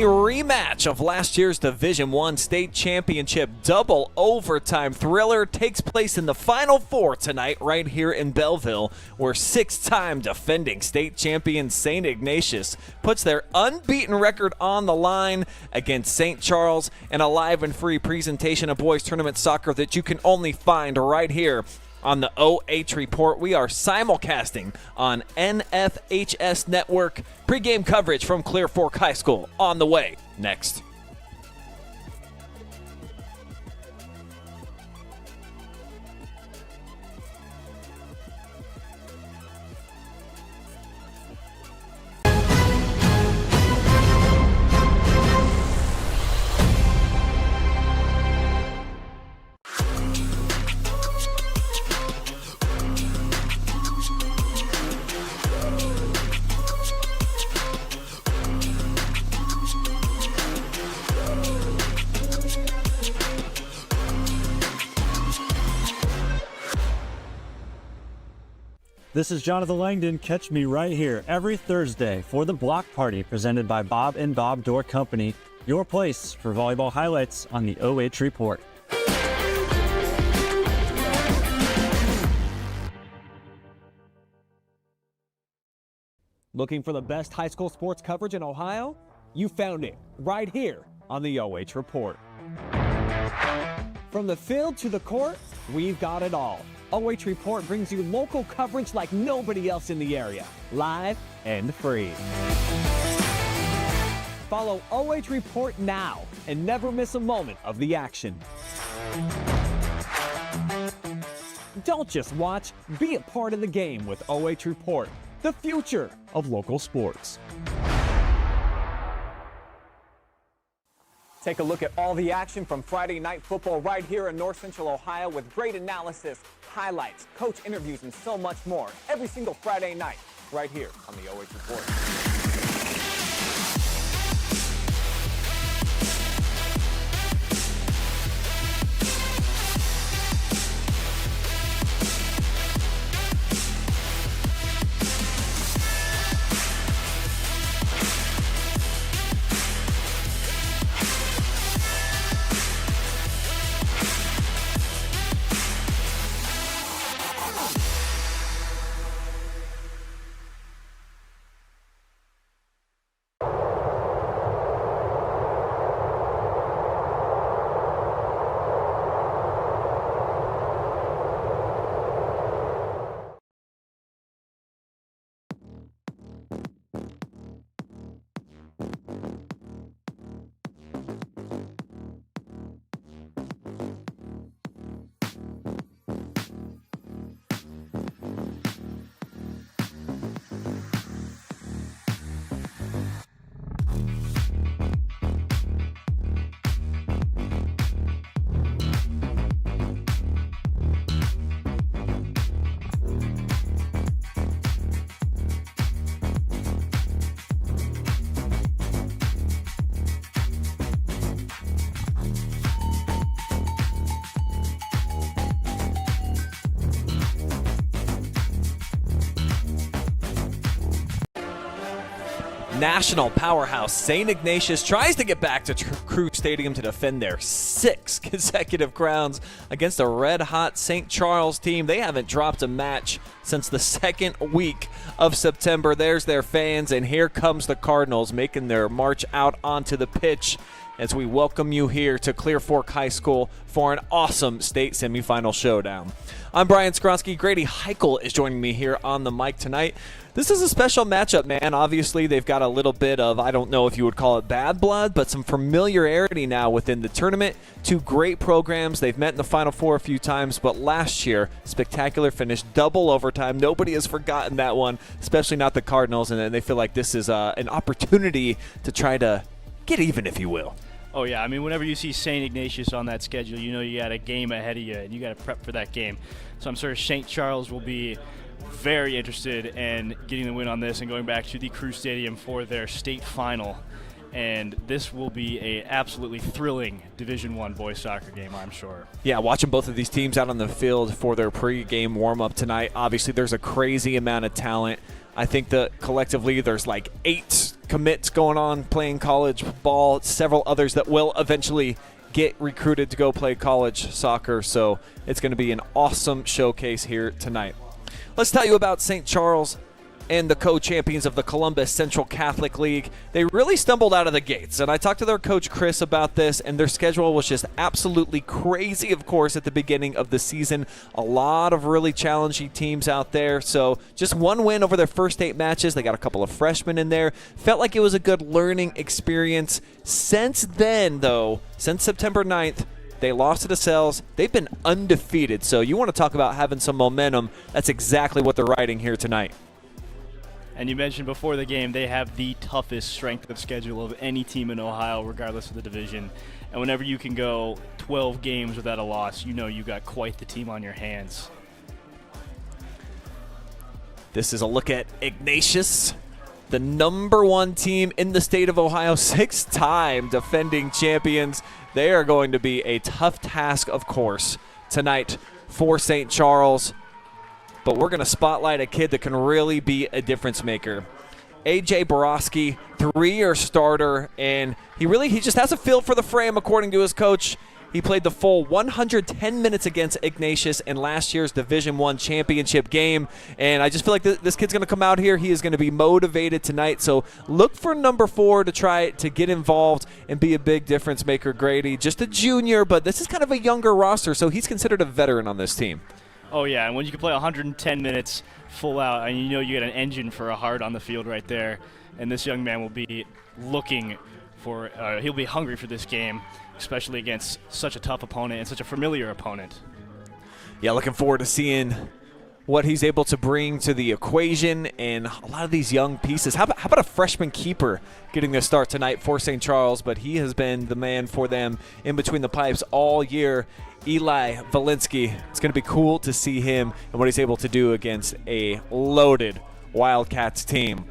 rematch of last year's Division I state championship double overtime thriller takes place in the Final Four tonight right here in Bellville, where six-time defending state champion St. Ignatius puts their unbeaten record on the line against St. Charles in a live and free presentation of boys tournament soccer that you can only find right here on the OH Report. We are simulcasting on NFHS Network. Pre-game coverage from Clear Fork High School on the way next. This is Jonathan Langdon. Catch me right here every Thursday for the Block Party presented by Bob and Bob Door Company, your place for volleyball highlights on the OH Report. Looking for the best high school sports coverage in Ohio? You found it right here on the OH Report. From the field to the court, we've got it all. OH Report brings you local coverage like nobody else in the area, live and free. Follow OH Report now and never miss a moment of the action. Don't just watch, be a part of the game with OH Report, the future of local sports. Take a look at all the action from Friday Night Football right here in North Central Ohio with great analysis, highlights, coach interviews, and so much more every single Friday night right here on the OH Report. National powerhouse St. Ignatius tries to get back to Crew Stadium to defend their sixth consecutive crowns against a red-hot St. Charles team. They haven't dropped a match since the second week of September. There's their fans, and here comes the Cardinals making their march out onto the pitch as we welcome you here to Clear Fork High School for an awesome state semifinal showdown. I'm Brian Skowronski. Grady Heichel is joining me here on the mic tonight. This is a special matchup, man. Obviously, they've got a little bit of, I don't know if you would call it bad blood, but some familiarity now within the tournament. Two great programs. They've met in the Final Four a few times, but last year, spectacular finish, double overtime. Nobody has forgotten that one, especially not the Cardinals, and they feel like this is an opportunity to try to get even, if you will. Oh, yeah. I mean, whenever you see St. Ignatius on that schedule, you know you got a game ahead of you, and you got to prep for that game. So I'm sure St. Charles will be very interested in getting the win on this and going back to the Crew Stadium for their state final. And this will be a absolutely thrilling Division I boys soccer game, I'm sure. Yeah, watching both of these teams out on the field for their pre-game warm-up tonight, obviously there's a crazy amount of talent. I think that collectively there's like 8 commits going on playing college ball, several others that will eventually get recruited to go play college soccer. So it's going to be an awesome showcase here tonight. Let's tell you about St. Charles and the co-champions of the Columbus Central Catholic League. They really stumbled out of the gates, and I talked to their coach Chris about this, and their schedule was just absolutely crazy, of course, at the beginning of the season. A lot of really challenging teams out there, so just one win over their first 8 matches. They got a couple of freshmen in there. Felt like it was a good learning experience. Since then, though, since September 9th, they lost to DeSales. They've been undefeated, so you want to talk about having some momentum. That's exactly what they're riding here tonight. And you mentioned before the game, they have the toughest strength of schedule of any team in Ohio, regardless of the division. And whenever you can go 12 games without a loss, you know you got quite the team on your hands. This is a look at Ignatius, the number 1 team in the state of Ohio, 6-time defending champions. They are going to be a tough task, of course, tonight for St. Charles. But we're going to spotlight a kid that can really be a difference maker. A.J. Boiarsky, 3-year starter, and he just has a feel for the frame, according to his coach. He played the full 110 minutes against Ignatius in last year's Division I championship game, and I just feel like this kid's going to come out here. He is going to be motivated tonight, so look for number 4 to try to get involved and be a big difference maker. Grady, just a junior, but this is kind of a younger roster, so he's considered a veteran on this team. Oh, yeah, and when you can play 110 minutes full out, and you know you get an engine for a heart on the field right there, and this young man will be looking for he'll be hungry for this game, especially against such a tough opponent and such a familiar opponent. Yeah, looking forward to seeing what he's able to bring to the equation and a lot of these young pieces. How about a freshman keeper getting the start tonight for St. Charles, but he has been the man for them in between the pipes all year. Eli Valinsky, it's going to be cool to see him and what he's able to do against a loaded Wildcats team.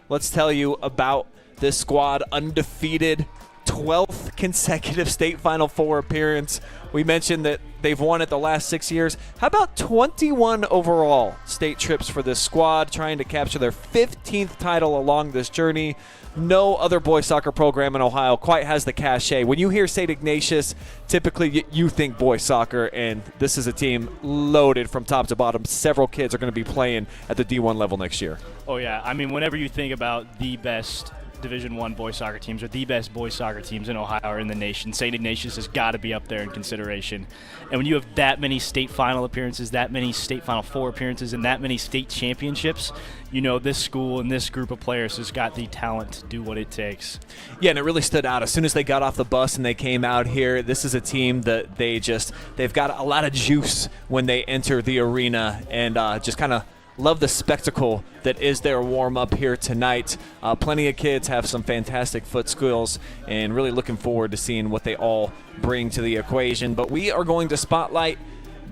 Let's tell you about this squad, undefeated, 12th consecutive state Final Four appearance. We mentioned that they've won it the last 6 years. How about 21 overall state trips for this squad, trying to capture their 15th title along this journey? No other boys soccer program in Ohio quite has the cachet. When you hear St. Ignatius, typically you think boys soccer, and this is a team loaded from top to bottom. Several kids are going to be playing at the D1 level next year. Oh, yeah. I mean, whenever you think about the best Division I boys soccer teams or the best boys soccer teams in Ohio or in the nation, St. Ignatius has got to be up there in consideration. And when you have that many state final appearances, that many state Final Four appearances, and that many state championships, you know this school and this group of players has got the talent to do what it takes. Yeah, and it really stood out. As soon as they got off the bus and they came out here, this is a team that they've got a lot of juice when they enter the arena, and just kind of love the spectacle that is their warm-up here tonight. Plenty of kids have some fantastic foot skills, and really looking forward to seeing what they all bring to the equation. But we are going to spotlight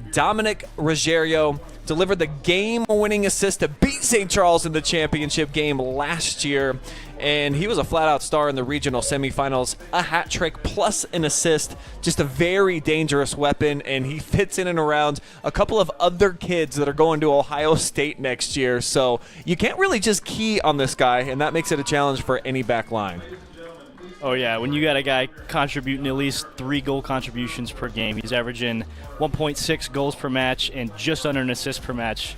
Domenic Ruggerio. Delivered the game-winning assist to beat St. Charles in the championship game last year, and he was a flat-out star in the regional semifinals. A hat trick plus an assist, just a very dangerous weapon, and he fits in and around a couple of other kids that are going to Ohio State next year. So you can't really just key on this guy, and that makes it a challenge for any back line. Oh, yeah, when you got a guy contributing at least 3 goal contributions per game, he's averaging 1.6 goals per match and just under an assist per match.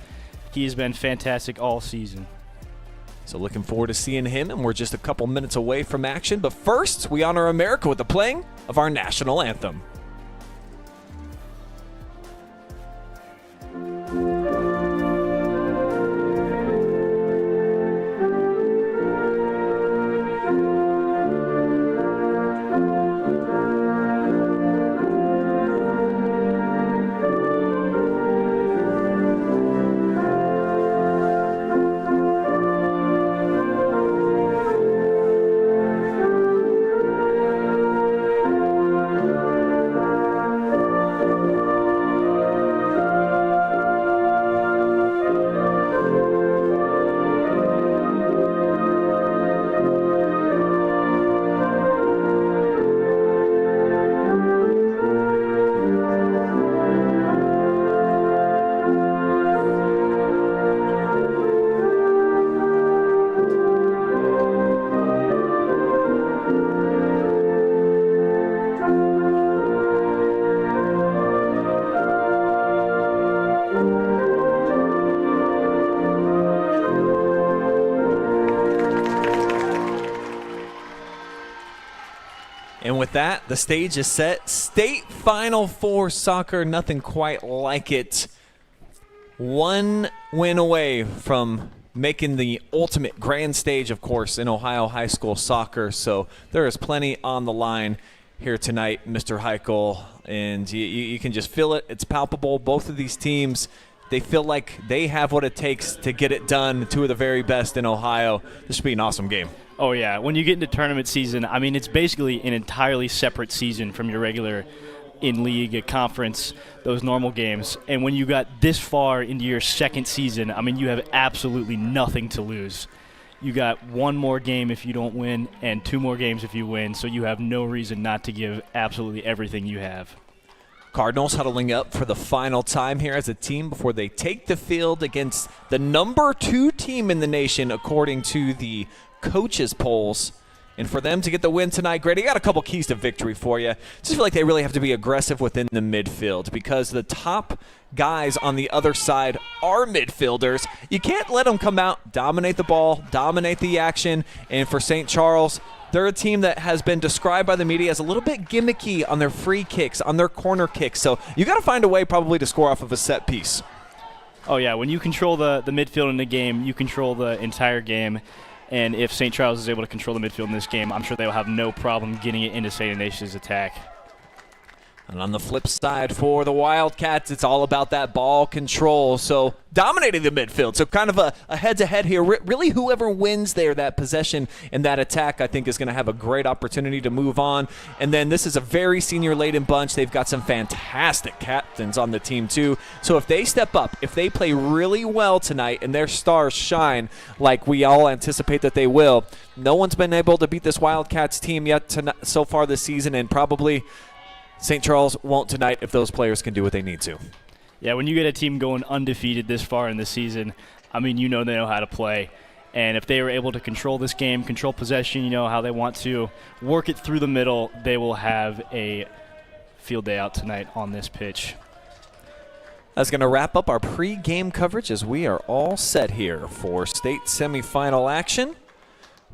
He's been fantastic all season. So looking forward to seeing him, and we're just a couple minutes away from action. But first, we honor America with the playing of our national anthem. And with that, the stage is set. State Final Four soccer, nothing quite like it. One win away from making the ultimate grand stage, of course, in Ohio high school soccer. So there is plenty on the line here tonight, Mr. Heichel. And you can just feel it. It's palpable. Both of these teams, they feel like they have what it takes to get it done. Two of the very best in Ohio. This should be an awesome game. Oh, yeah. When you get into tournament season, I mean, it's basically an entirely separate season from your regular in-league, conference, those normal games. And when you got this far into your second season, I mean, you have absolutely nothing to lose. You got one more game if you don't win and two more games if you win, so you have no reason not to give absolutely everything you have. Cardinals huddling up for the final time here as a team before they take the field against the number 2 team in the nation, according to the coaches' polls. And for them to get the win tonight, Grady, I got a couple keys to victory for you. Just feel like they really have to be aggressive within the midfield because the top guys on the other side are midfielders. You can't let them come out, dominate the ball, dominate the action. And for St. Charles, they're a team that has been described by the media as a little bit gimmicky on their free kicks, on their corner kicks. So you got to find a way probably to score off of a set piece. Oh, yeah. When you control the midfield in the game, you control the entire game. And if St. Charles is able to control the midfield in this game, I'm sure they will have no problem getting it into St. Ignatius' attack. And on the flip side for the Wildcats, it's all about that ball control. So dominating the midfield. So kind of a head-to-head here. Really whoever wins there, that possession and that attack, I think is going to have a great opportunity to move on. And then this is a very senior-laden bunch. They've got some fantastic captains on the team too. So if they step up, if they play really well tonight and their stars shine like we all anticipate that they will, no one's been able to beat this Wildcats team yet so far this season, and probably St. Charles won't tonight if those players can do what they need to. Yeah, when you get a team going undefeated this far in the season, I mean, you know they know how to play. And if they are able to control this game, control possession, you know how they want to work it through the middle, they will have a field day out tonight on this pitch. That's going to wrap up our pre-game coverage as we are all set here for state semifinal action.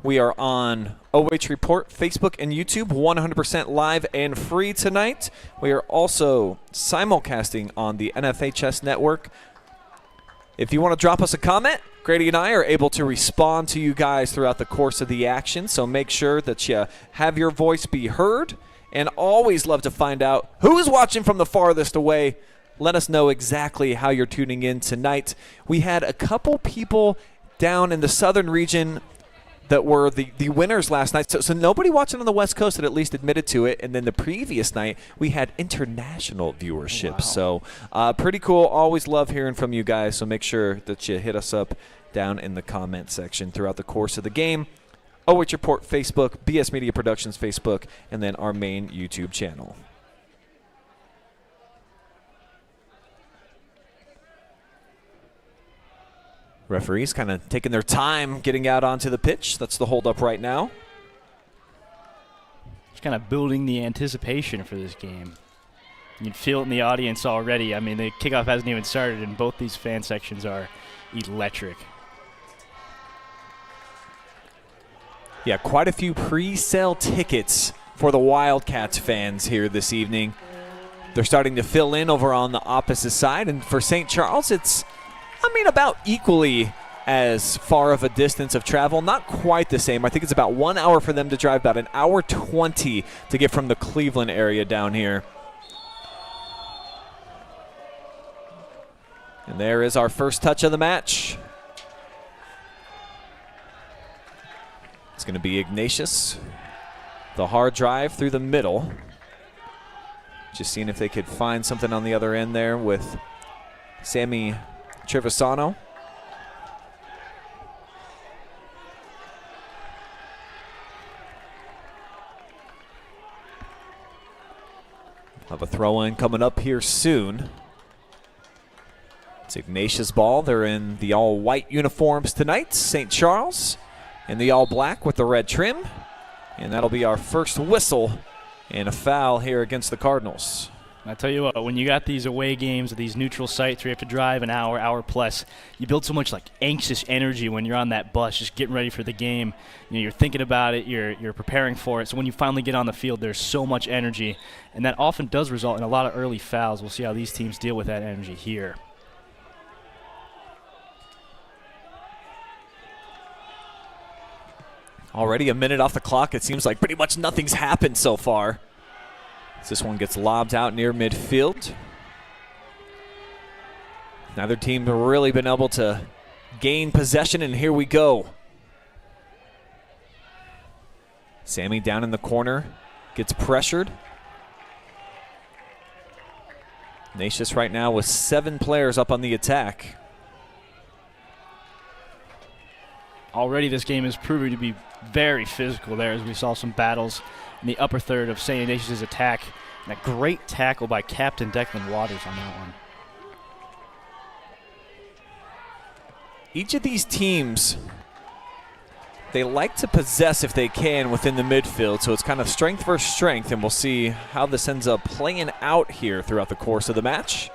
We are on OH Report, Facebook, and YouTube, 100% live and free tonight. We are also simulcasting on the NFHS network. If you want to drop us a comment, Grady and I are able to respond to you guys throughout the course of the action, so make sure that you have your voice be heard. And always love to find out who is watching from the farthest away. Let us know exactly how you're tuning in tonight. We had a couple people down in the southern region that were the winners last night. So nobody watching on the West Coast had at least admitted to it. And then the previous night, we had international viewership. Wow. So pretty cool. Always love hearing from you guys. So make sure that you hit us up down in the comment section throughout the course of the game. OH Report Facebook, BS Media Productions Facebook, and then our main YouTube channel. Referees kind of taking their time getting out onto the pitch. That's the holdup right now. Just kind of building the anticipation for this game. You can feel it in the audience already. I mean, the kickoff hasn't even started, and both these fan sections are electric. Yeah, quite a few pre-sale tickets for the Wildcats fans here this evening. They're starting to fill in over on the opposite side, and for St. Charles, it's about equally as far of a distance of travel. Not quite the same. I think it's about 1 hour for them to drive, about an hour 20 to get from the Cleveland area down here. And there is our first touch of the match. It's going to be Ignatius. The hard drive through the middle. Just seeing if they could find something on the other end there with Sammy Trevisano. Have a throw-in coming up here soon. It's Ignatius' ball. They're in the all-white uniforms tonight. St. Charles in the all-black with the red trim. And that'll be our first whistle and a foul here against the Cardinals. I tell you what, when you got these away games at these neutral sites where you have to drive an hour, hour plus, you build so much like anxious energy when you're on that bus, just getting ready for the game. You know, you're thinking about it, you're preparing for it. So when you finally get on the field, there's so much energy, and that often does result in a lot of early fouls. We'll see how these teams deal with that energy here. Already a minute off the clock. It seems like pretty much nothing's happened so far. This one gets lobbed out near midfield. Neither team have really been able to gain possession, and here we go. Sammy down in the corner, gets pressured. Ignatius right now with 7 players up on the attack. Already this game is proving to be very physical there, as we saw some battles in the upper third of St. Ignatius' attack. And a great tackle by Captain Declan Waters on that one. Each of these teams, they like to possess if they can within the midfield, so it's kind of strength versus strength, and we'll see how this ends up playing out here throughout the course of the match.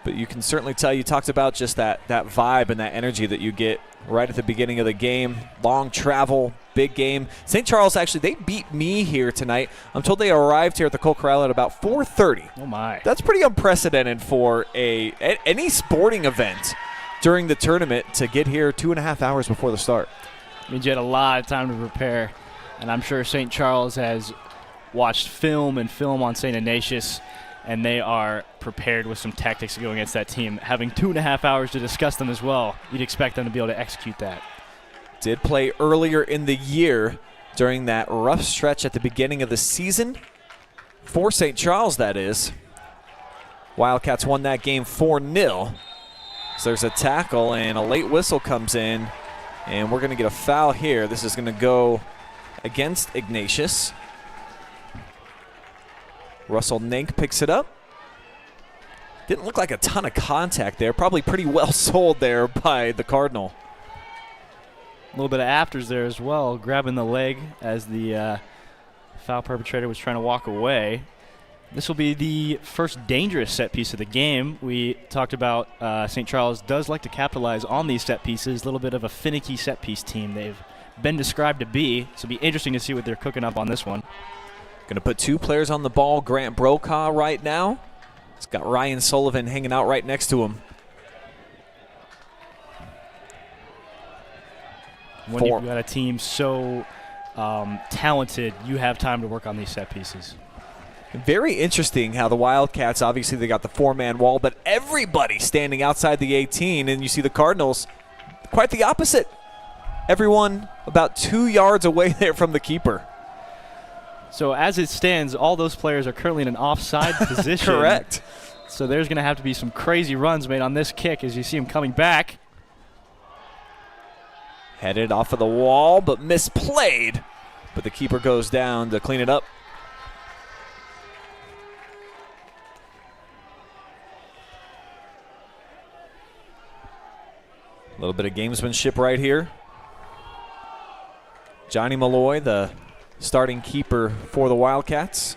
But you can certainly tell, you talked about just that vibe and that energy that you get right at the beginning of the game. Long travel, big game. St. Charles, actually, they beat me here tonight. I'm told they arrived here at the Cole Corral at about 4:30. Oh, my. That's pretty unprecedented for any sporting event during the tournament to get here 2.5 hours before the start. It means you had a lot of time to prepare, and I'm sure St. Charles has watched film on St. Ignatius, and they are prepared with some tactics to go against that team. Having 2.5 hours to discuss them as well, you'd expect them to be able to execute that. Did play earlier in the year during that rough stretch at the beginning of the season. For St. Charles, that is. Wildcats won that game 4-0. So there's a tackle, and a late whistle comes in, and we're going to get a foul here. This is going to go against Ignatius. Russell Nink picks it up. Didn't look like a ton of contact there. Probably pretty well sold there by the Cardinal. A little bit of afters there as well, grabbing the leg as the foul perpetrator was trying to walk away. This will be the first dangerous set piece of the game. We talked about St. Charles does like to capitalize on these set pieces. A little bit of a finicky set piece team they've been described to be. So it'll be interesting to see what they're cooking up on this one. Going to put 2 players on the ball. Grant Brokaw right now. He's got Ryan Sullivan hanging out right next to him. When you've got a team so talented, you have time to work on these set pieces. Very interesting how the Wildcats, obviously they got the 4-man wall, but everybody standing outside the 18, and you see the Cardinals quite the opposite. Everyone about 2 yards away there from the keeper. So as it stands, all those players are currently in an offside position. Correct. So there's going to have to be some crazy runs made on this kick as you see him coming back. Headed off of the wall, but misplayed. But the keeper goes down to clean it up. A little bit of gamesmanship right here. Johnny Malloy, the starting keeper for the Wildcats.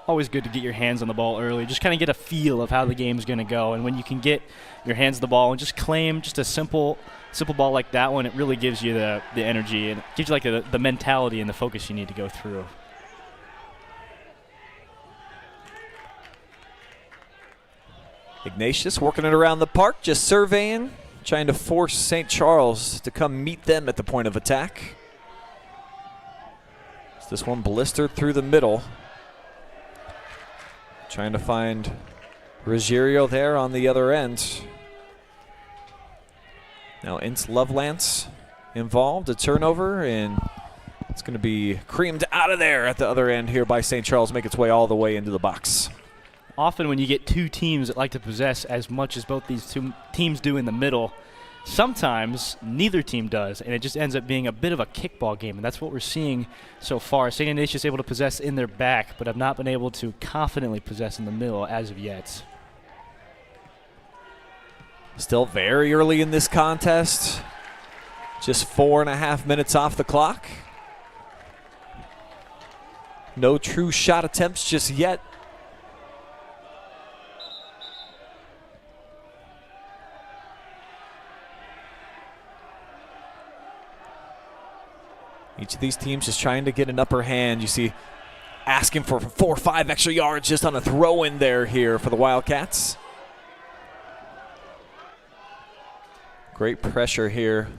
Always good to get your hands on the ball early. Just kind of get a feel of how the game's going to go. And when you can get your hands on the ball and just claim just a simple ball like that one, it really gives you the energy and it gives you like the mentality and the focus you need to go through. Ignatius working it around the park, just surveying, trying to force St. Charles to come meet them at the point of attack. This one blistered through the middle. Trying to find Ruggerio there on the other end. Now Ince Lovelance involved, a turnover, and it's going to be creamed out of there at the other end here by St. Charles, make its way all the way into the box. Often when you get 2 teams that like to possess as much as both these 2 teams do in the middle, sometimes neither team does, and it just ends up being a bit of a kickball game, and that's what we're seeing so far. St. Ignatius able to possess in their back, but have not been able to confidently possess in the middle as of yet. Still very early in this contest. Just 4.5 minutes off the clock. No true shot attempts just yet. Each of these teams is trying to get an upper hand. You see asking for 4 or 5 extra yards just on a throw in there here for the Wildcats. Great pressure here.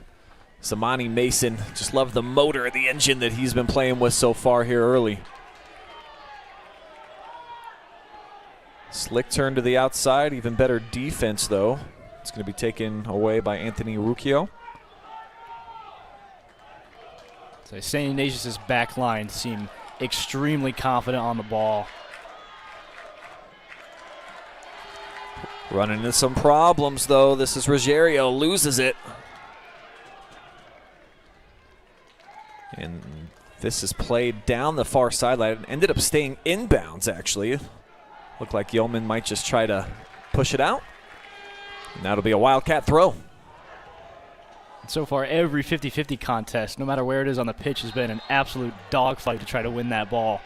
Zamani Mason, just love the motor, the engine that he's been playing with so far here early. Slick turn to the outside, even better defense though. It's going to be taken away by Anthony Ruggerio. So St. Ignatius' back line seem extremely confident on the ball. Running into some problems though. This is Ruggerio, loses it. And this is played down the far sideline. Ended up staying inbounds actually. Looked like Yeoman might just try to push it out. And that'll be a Wildcat throw. So far, every 50-50 contest, no matter where it is on the pitch, has been an absolute dogfight to try to win that ball.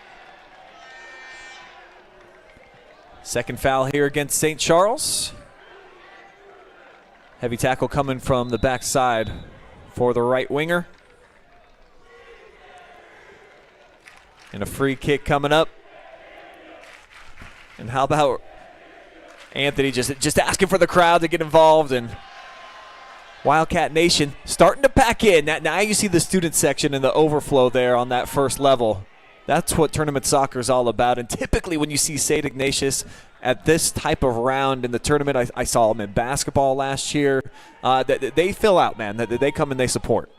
Second foul here against St. Charles. Heavy tackle coming from the backside for the right winger. And a free kick coming up. And how about Anthony just asking for the crowd to get involved, and Wildcat Nation starting to pack in. Now you see the student section and the overflow there on that first level. That's what tournament soccer is all about. And typically when you see St. Ignatius at this type of round in the tournament, I saw them in basketball last year, they fill out, man. They come and they support.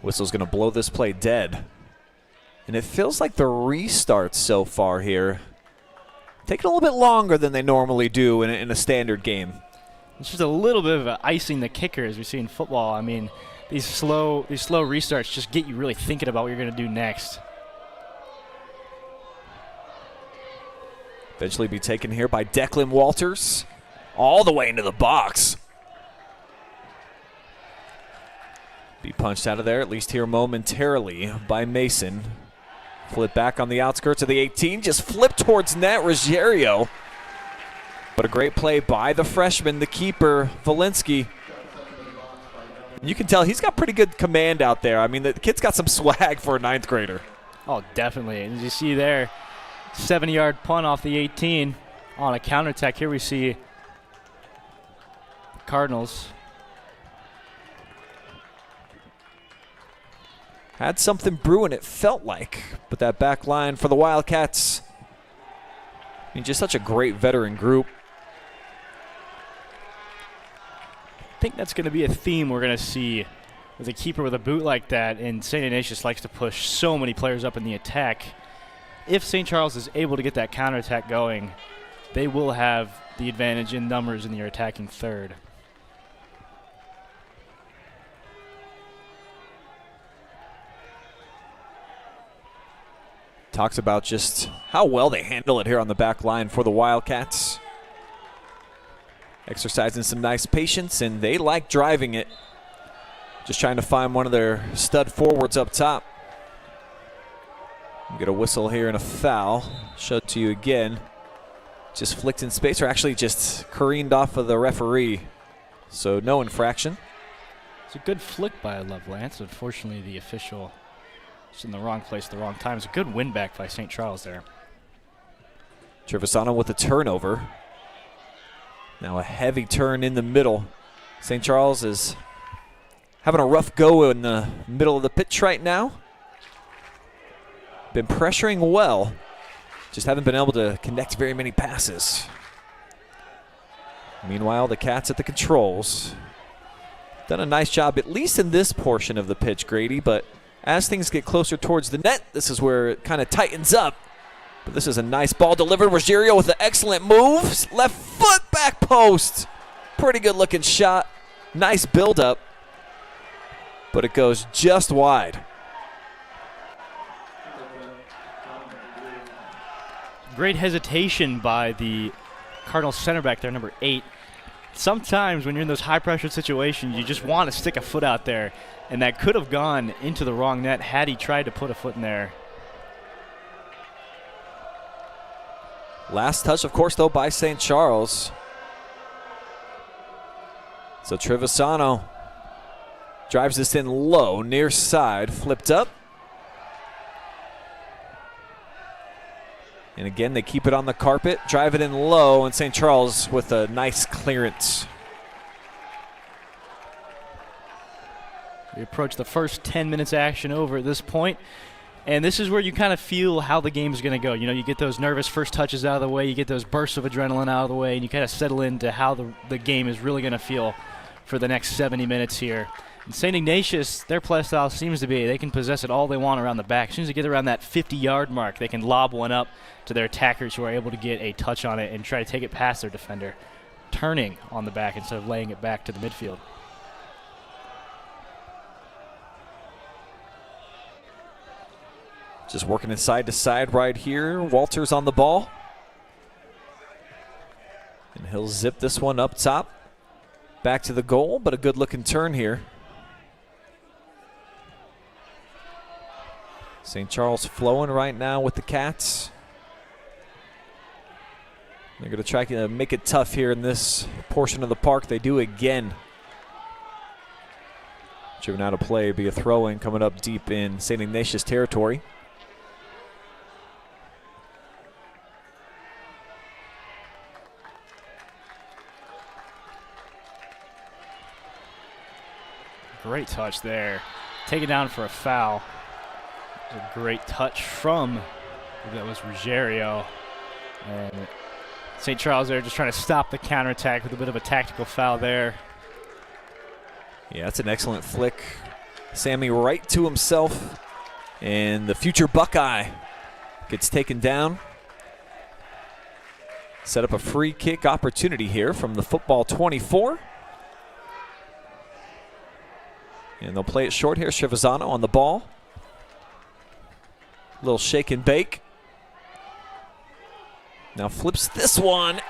Whistle's going to blow this play dead. And it feels like the restarts so far here taking a little bit longer than they normally do in a standard game. It's just a little bit of icing the kicker as we see in football. I mean, these slow restarts just get you really thinking about what you're going to do next. Eventually be taken here by Declan Walters all the way into the box. Be punched out of there, at least here momentarily, by Mason. Flip back on the outskirts of the 18. Just flip towards net, Ruggerio. But a great play by the freshman, the keeper, Walensky. You can tell he's got pretty good command out there. I mean, the kid's got some swag for a 9th grader. Oh, definitely. As you see there, 70-yard punt off the 18 on a counterattack. Here we see Cardinals. Had something brewing, it felt like. But that back line for the Wildcats, I mean, just such a great veteran group. I think that's going to be a theme we're going to see with a keeper with a boot like that. And St. Ignatius likes to push so many players up in the attack. If St. Charles is able to get that counterattack going, they will have the advantage in numbers in their attacking third. Talks about just how well they handle it here on the back line for the Wildcats. Exercising some nice patience, and they like driving it. Just trying to find one of their stud forwards up top. Get a whistle here and a foul. Show it to you again. Just flicked in space, or actually just careened off of the referee. So no infraction. It's a good flick by Lovelance. Unfortunately, the official is in the wrong place at the wrong time. It's a good win back by St. Charles there. Trevisano with a turnover. Now a heavy turn in the middle. St. Charles is having a rough go in the middle of the pitch right now. Been pressuring well. Just haven't been able to connect very many passes. Meanwhile, the Cats at the controls. Done a nice job, at least in this portion of the pitch, Grady, but as things get closer towards the net, this is where it kind of tightens up. But this is a nice ball delivered. Ruggerio with an excellent move. Left foot, back post. Pretty good looking shot. Nice build up. But it goes just wide. Great hesitation by the Cardinals center back there, number 8. sometimes when you're in those high-pressure situations, you just want to stick a foot out there, and that could have gone into the wrong net had he tried to put a foot in there. Last touch, of course, though, by St. Charles. So Trevisano drives this in low, near side, flipped up. And again, they keep it on the carpet, drive it in low, and St. Charles with a nice clearance. We approach the first 10 minutes action over at this point, and this is where you kind of feel how the game is going to go. You know, you get those nervous first touches out of the way, you get those bursts of adrenaline out of the way, and you kind of settle into how the game is really going to feel for the next 70 minutes here. And St. Ignatius, their play style seems to be they can possess it all they want around the back. As soon as they get around that 50-yard mark, they can lob one up to their attackers who are able to get a touch on it and try to take it past their defender, turning on the back instead of laying it back to the midfield. Just working it side to side right here. Walters on the ball. And he'll zip this one up top. Back to the goal, but a good looking turn here. St. Charles flowing right now with the Cats. They're going to try to make it tough here in this portion of the park. They do again. Driven out of play, be a throw-in coming up deep in St. Ignatius territory. Great touch there. Take it down for a foul. A great touch from, I believe that was Ruggerio. And St. Charles there just trying to stop the counterattack with a bit of a tactical foul there. Yeah, that's an excellent flick. Sammy right to himself. And the future Buckeye gets taken down. Set up a free kick opportunity here from the football 24. And they'll play it short here. Trevisano on the ball. Little shake and bake. Now flips this one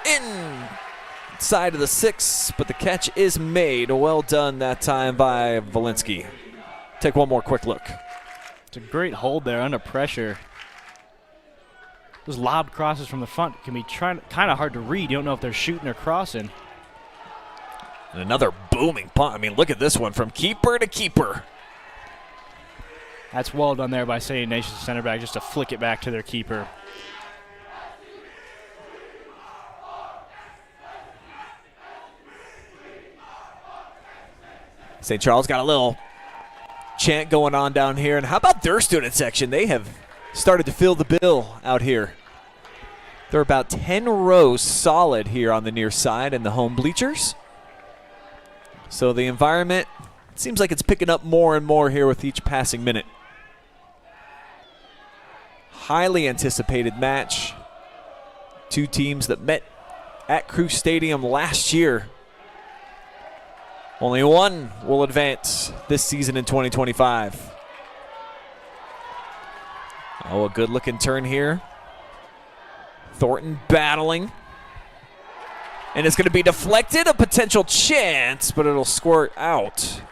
inside of the 6, but the catch is made. Well done that time by Walensky. Take one more quick look. It's a great hold there under pressure. Those lob crosses from the front can be kind of hard to read. You don't know if they're shooting or crossing. And another booming punt. I mean, look at this one from keeper to keeper. That's well done there by St. Ignatius center back just to flick it back to their keeper. St. Charles got a little chant going on down here. And how about their student section? They have started to fill the bill out here. There are about 10 rows solid here on the near side in the home bleachers. So the environment seems like it's picking up more and more here with each passing minute. Highly anticipated match. Two teams that met at Crew Stadium last year. Only one will advance this season in 2025. Oh, a good looking turn here. Thornton battling. And it's going to be deflected, a potential chance, but it'll squirt out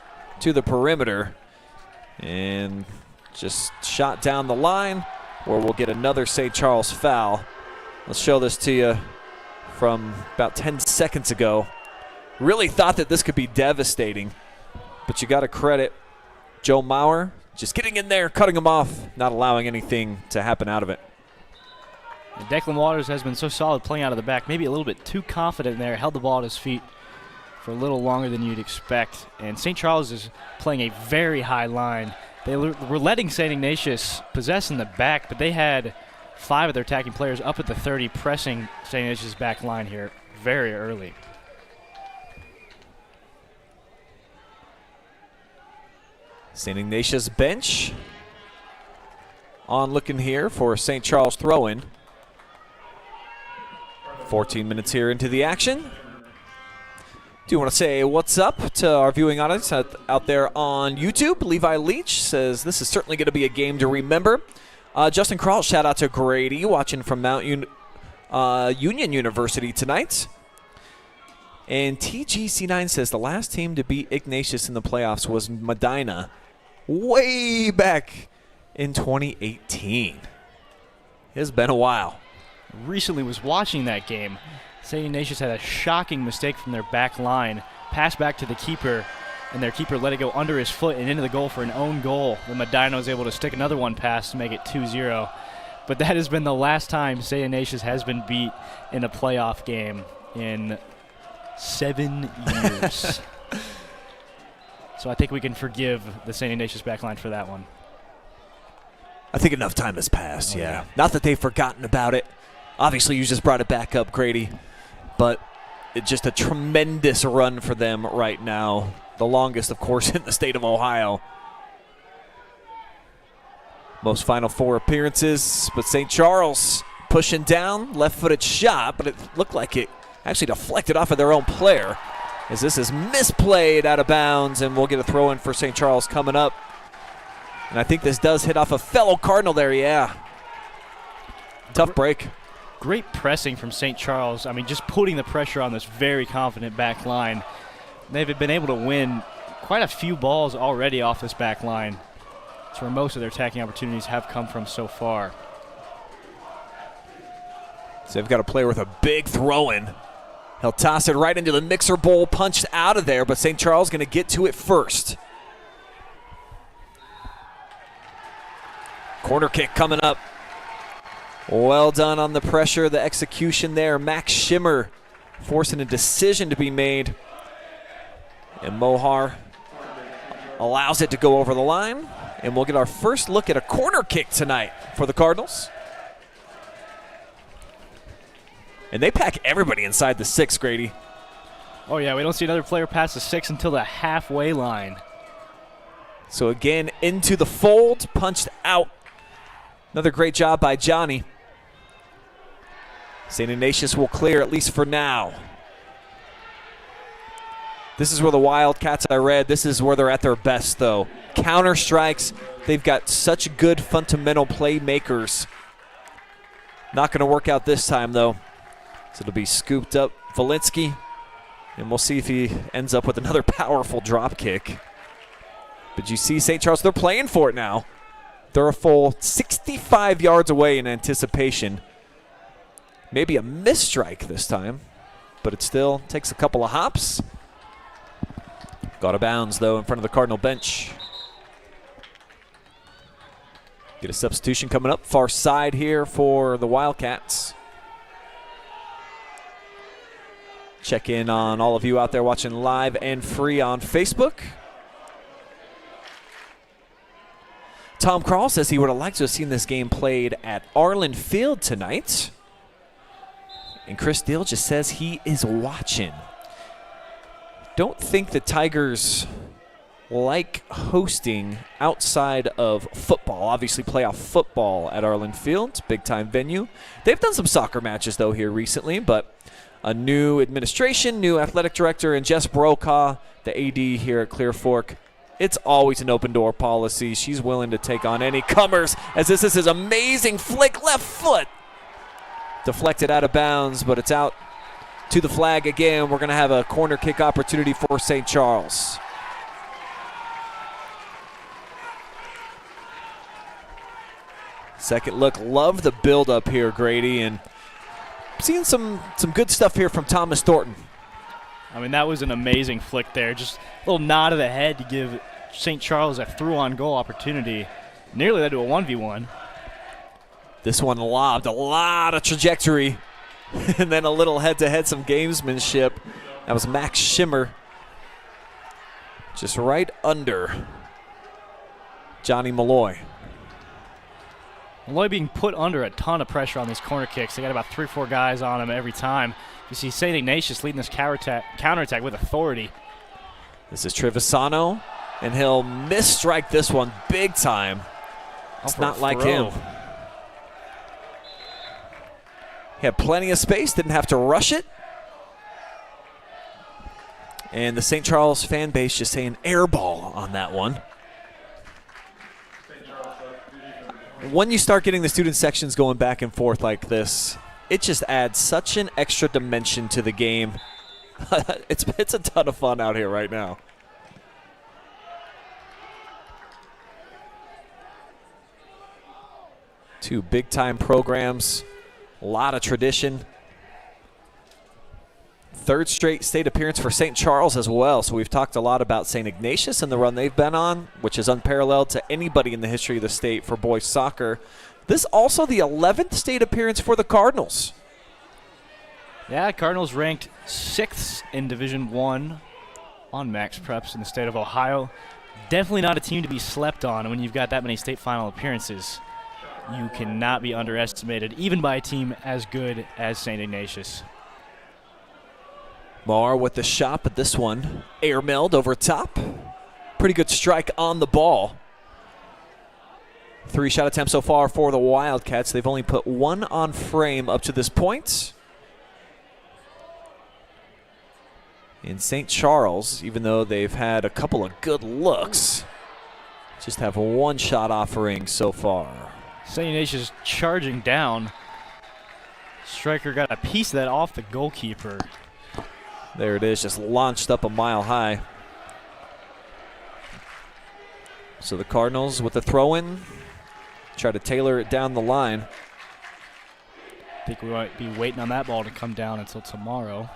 to the perimeter. And just shot down the line, or we'll get another St. Charles foul. Let's show this to you from about 10 seconds ago. Really thought that this could be devastating, but you got to credit Joe Maurer just getting in there, cutting him off, not allowing anything to happen out of it. Declan Waters has been so solid playing out of the back, maybe a little bit too confident there, held the ball at his feet for a little longer than you'd expect. And St. Charles is playing a very high line. They were letting St. Ignatius possess in the back, but they had 5 of their attacking players up at the 30 pressing St. Ignatius' back line here very early. St. Ignatius bench on looking here for St. Charles throw-in. 14 minutes here into the action. Do want to say what's up to our viewing audience out there on YouTube. Levi Leach says this is certainly going to be a game to remember. Justin Krall, shout out to Grady watching from Mount Union University tonight. And TGC9 says the last team to beat Ignatius in the playoffs was Medina way back in 2018. It has been a while. Recently was watching that game. St. Ignatius had a shocking mistake from their back line. Pass back to the keeper, and their keeper let it go under his foot and into the goal for an own goal. The Medina was able to stick another one past to make it 2-0. But that has been the last time St. Ignatius has been beat in a playoff game in 7 years. So I think we can forgive the St. Ignatius backline for that one. I think enough time has passed, Oh, yeah. yeah. Not that they've forgotten about it. Obviously, you just brought it back up, Grady. But it's just a tremendous run for them right now. The longest, of course, in the state of Ohio. Most Final Four appearances, but St. Charles pushing down, left-footed shot, but it looked like it actually deflected off of their own player, as this is misplayed out of bounds, and we'll get a throw-in for St. Charles coming up. And I think this does hit off a fellow Cardinal there, yeah. Tough break. Great pressing from St. Charles. I mean, just putting the pressure on this very confident back line. They've been able to win quite a few balls already off this back line. It's where most of their attacking opportunities have come from so far. So they've got a player with a big throw-in. He'll toss it right into the mixer bowl, punched out of there, but St. Charles going to get to it first. Corner kick coming up. Well done on the pressure, the execution there. Max Schimmer forcing a decision to be made. And Mohar allows it to go over the line. And we'll get our first look at a corner kick tonight for the Cardinals. And they pack everybody inside the 6, Grady. Oh, yeah, we don't see another player pass the 6 until the halfway line. So again, into the fold, punched out. Another great job by Johnny. St. Ignatius will clear, at least for now. This is where the Wildcats, I read, this is where they're at their best, though. Counter strikes. They've got such good fundamental playmakers. Not going to work out this time, though. So it'll be scooped up. Valinsky. And we'll see if he ends up with another powerful drop kick. But you see St. Charles, they're playing for it now. They're a full 65 yards away in anticipation. Maybe a misstrike this time, but it still takes a couple of hops. Got out of bounds, though, in front of the Cardinal bench. Get a substitution coming up. Far side here for the Wildcats. Check in on all of you out there watching live and free on Facebook. Tom Krall says he would have liked to have seen this game played at Arlen Field tonight. And Chris Deal just says he is watching. Don't think the Tigers like hosting outside of football. Obviously, playoff football at Arlen Field, big-time venue. They've done some soccer matches, though, here recently, but a new administration, new athletic director, and Jess Brokaw, the AD here at Clear Fork. It's always an open-door policy. She's willing to take on any comers, as this is his amazing flick left foot. Deflected out of bounds, but it's out to the flag again. We're going to have a corner kick opportunity for St. Charles. Second look. Love the build-up here, Grady, and seeing some good stuff here from Thomas Thornton. I mean, that was an amazing flick there. Just a little nod of the head to give St. Charles a through-on goal opportunity. Nearly led to a 1v1. This one lobbed a lot of trajectory. And then a little head-to-head, some gamesmanship. That was Max Schimmer. Just right under Johnny Malloy. Malloy being put under a ton of pressure on these corner kicks. They got about 3 or 4 guys on him every time. You see St. Ignatius leading this counterattack with authority. This is Trevisano, and he'll misstrike this one big time. It's not like him. He had plenty of space, didn't have to rush it. And the St. Charles fan base just saying air ball on that one. When you start getting the student sections going back and forth like this, it just adds such an extra dimension to the game. It's a ton of fun out here right now. Two big-time programs, a lot of tradition. Third straight state appearance for St. Charles as well. So we've talked a lot about St. Ignatius and the run they've been on, which is unparalleled to anybody in the history of the state for boys soccer. This also the 11th state appearance for the Cardinals. Yeah, Cardinals ranked 6th in Division I on Max Preps in the state of Ohio. Definitely not a team to be slept on when you've got that many state final appearances. You cannot be underestimated, even by a team as good as St. Ignatius. Marr with the shot, but this one air-milled over top. Pretty good strike on the ball. 3 shot attempts so far for the Wildcats. They've only put 1 on frame up to this point. In St. Charles, even though they've had a couple of good looks, just have 1 shot offering so far. St. Ignatius charging down. Striker got a piece of that off the goalkeeper. There it is, just launched up a mile high. So the Cardinals with the throw-in, try to tailor it down the line. I think we might be waiting on that ball to come down until tomorrow.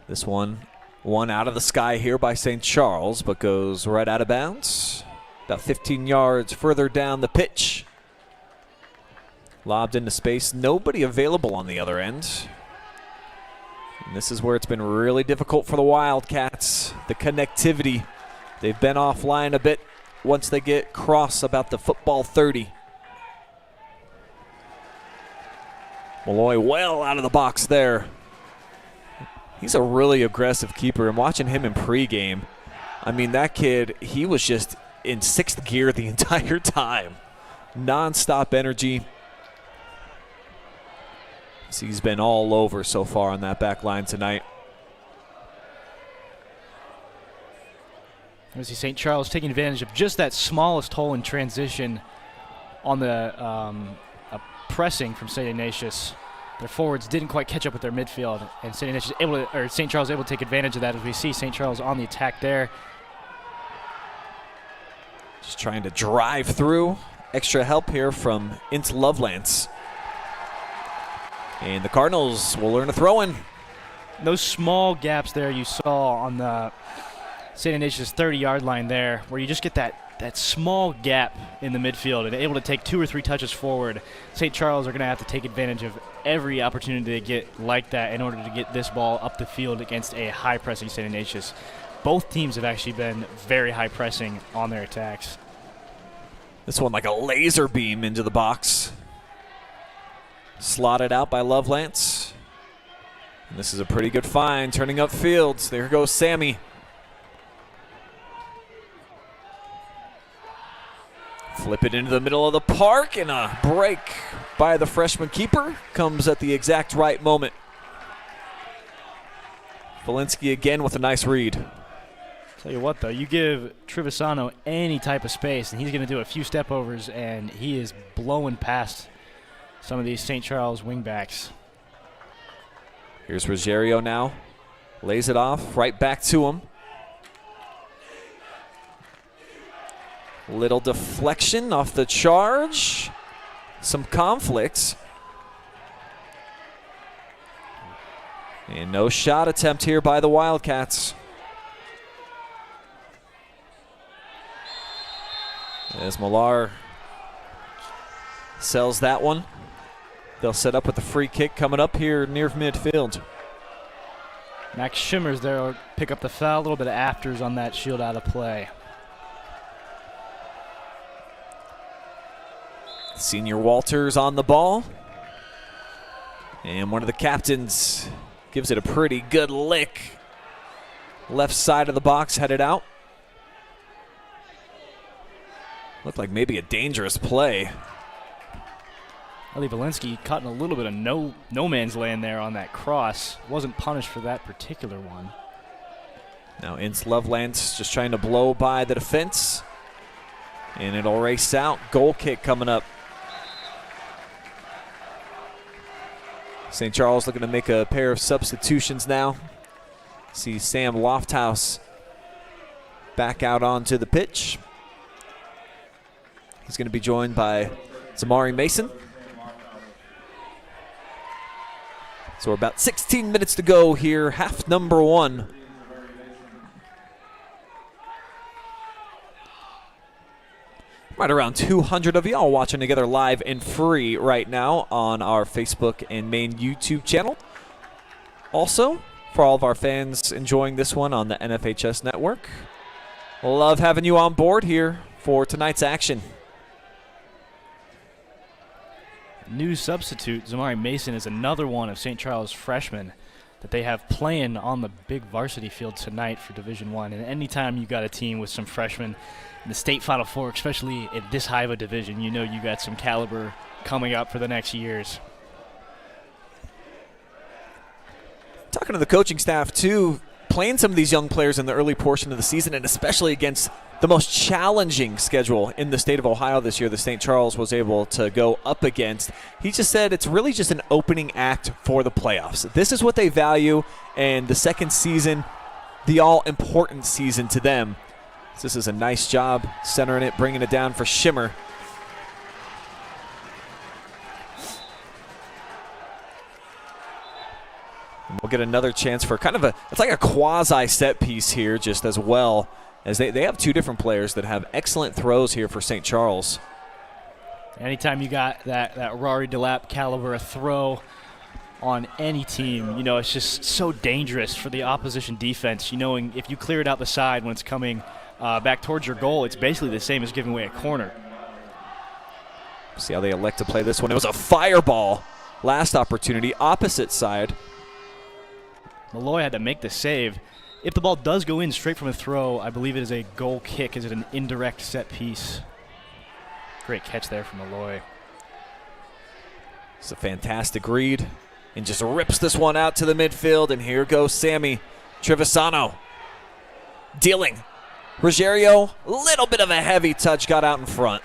This one out of the sky here by St. Charles, but goes right out of bounds. About 15 yards further down the pitch. Lobbed into space, nobody available on the other end. And this is where it's been really difficult for the Wildcats. The connectivity. They've been offline a bit once they get cross about the football 30. Malloy well out of the box there. He's a really aggressive keeper. I'm watching him in pregame. I mean, that kid, he was just in 6th gear the entire time. Non-stop energy. So he's been all over so far on that back line tonight. I see St. Charles taking advantage of just that smallest hole in transition on the pressing from St. Ignatius. Their forwards didn't quite catch up with their midfield, and St. Charles able to take advantage of that as we see St. Charles on the attack there. Just trying to drive through. Extra help here from Ince Lovelance. And the Cardinals will learn a throw-in. Those small gaps there you saw on the St. Ignatius 30-yard line there, where you just get that small gap in the midfield and able to take 2 or 3 touches forward. St. Charles are going to have to take advantage of every opportunity they get like that in order to get this ball up the field against a high-pressing St. Ignatius. Both teams have actually been very high-pressing on their attacks. This one like a laser beam into the box. Slotted out by Lovelance. And this is a pretty good find, turning upfield. There goes Sammy. Flip it into the middle of the park, and a break by the freshman keeper comes at the exact right moment. Valinsky again with a nice read. Tell you what, though, you give Trevisano any type of space, and he's going to do a few step-overs, and he is blowing past some of these St. Charles wingbacks. Here's Ruggerio now. Lays it off, right back to him. Little deflection off the charge. Some conflicts. And no shot attempt here by the Wildcats. As Millar sells that one. They'll set up with the free kick coming up here near midfield. Max Schimmers there will pick up the foul. A little bit of afters on that shield out of play. Senior Walters on the ball. And one of the captains gives it a pretty good lick. Left side of the box headed out. Looked like maybe a dangerous play. Ali Valinsky caught in a little bit of no man's land there on that cross. Wasn't punished for that particular one. Now Ince Lovelance just trying to blow by the defense. And it'll race out. Goal kick coming up. St. Charles looking to make a pair of substitutions now. See Sam Lofthouse back out onto the pitch. He's going to be joined by Zamari Mason. So we're about 16 minutes to go here, half number 1. Right around 200 of y'all watching together live and free right now on our Facebook and main YouTube channel. Also, for all of our fans enjoying this one on the NFHS network, love having you on board here for tonight's action. New substitute, Zamari Mason, is another one of St. Charles freshmen that they have playing on the big varsity field tonight for Division I. And anytime you got a team with some freshmen in the state Final Four, especially in this high of a division, you know you got some caliber coming up for the next years. Talking to the coaching staff, too, playing some of these young players in the early portion of the season, and especially against the most challenging schedule in the state of Ohio this year that St. Charles was able to go up against. He just said it's really just an opening act for the playoffs. This is what they value, and the second season, the all-important season to them. This is a nice job centering it, bringing it down for Shimmer. And we'll get another chance for kind of it's like a quasi set piece here just as well, as they have two different players that have excellent throws here for St. Charles. Anytime you got that Rory DeLapp caliber throw on any team, you know, it's just so dangerous for the opposition defense. You knowing if you clear it out the side when it's coming back towards your goal, it's basically the same as giving away a corner. See how they elect to play this one. It was a fireball last opportunity, opposite side. Malloy had to make the save. If the ball does go in straight from a throw, I believe it is a goal kick. Is it an indirect set piece? Great catch there from Malloy. It's a fantastic read, and just rips this one out to the midfield, and here goes Sammy Trevisano. Dealing. Ruggerio, little bit of a heavy touch, got out in front.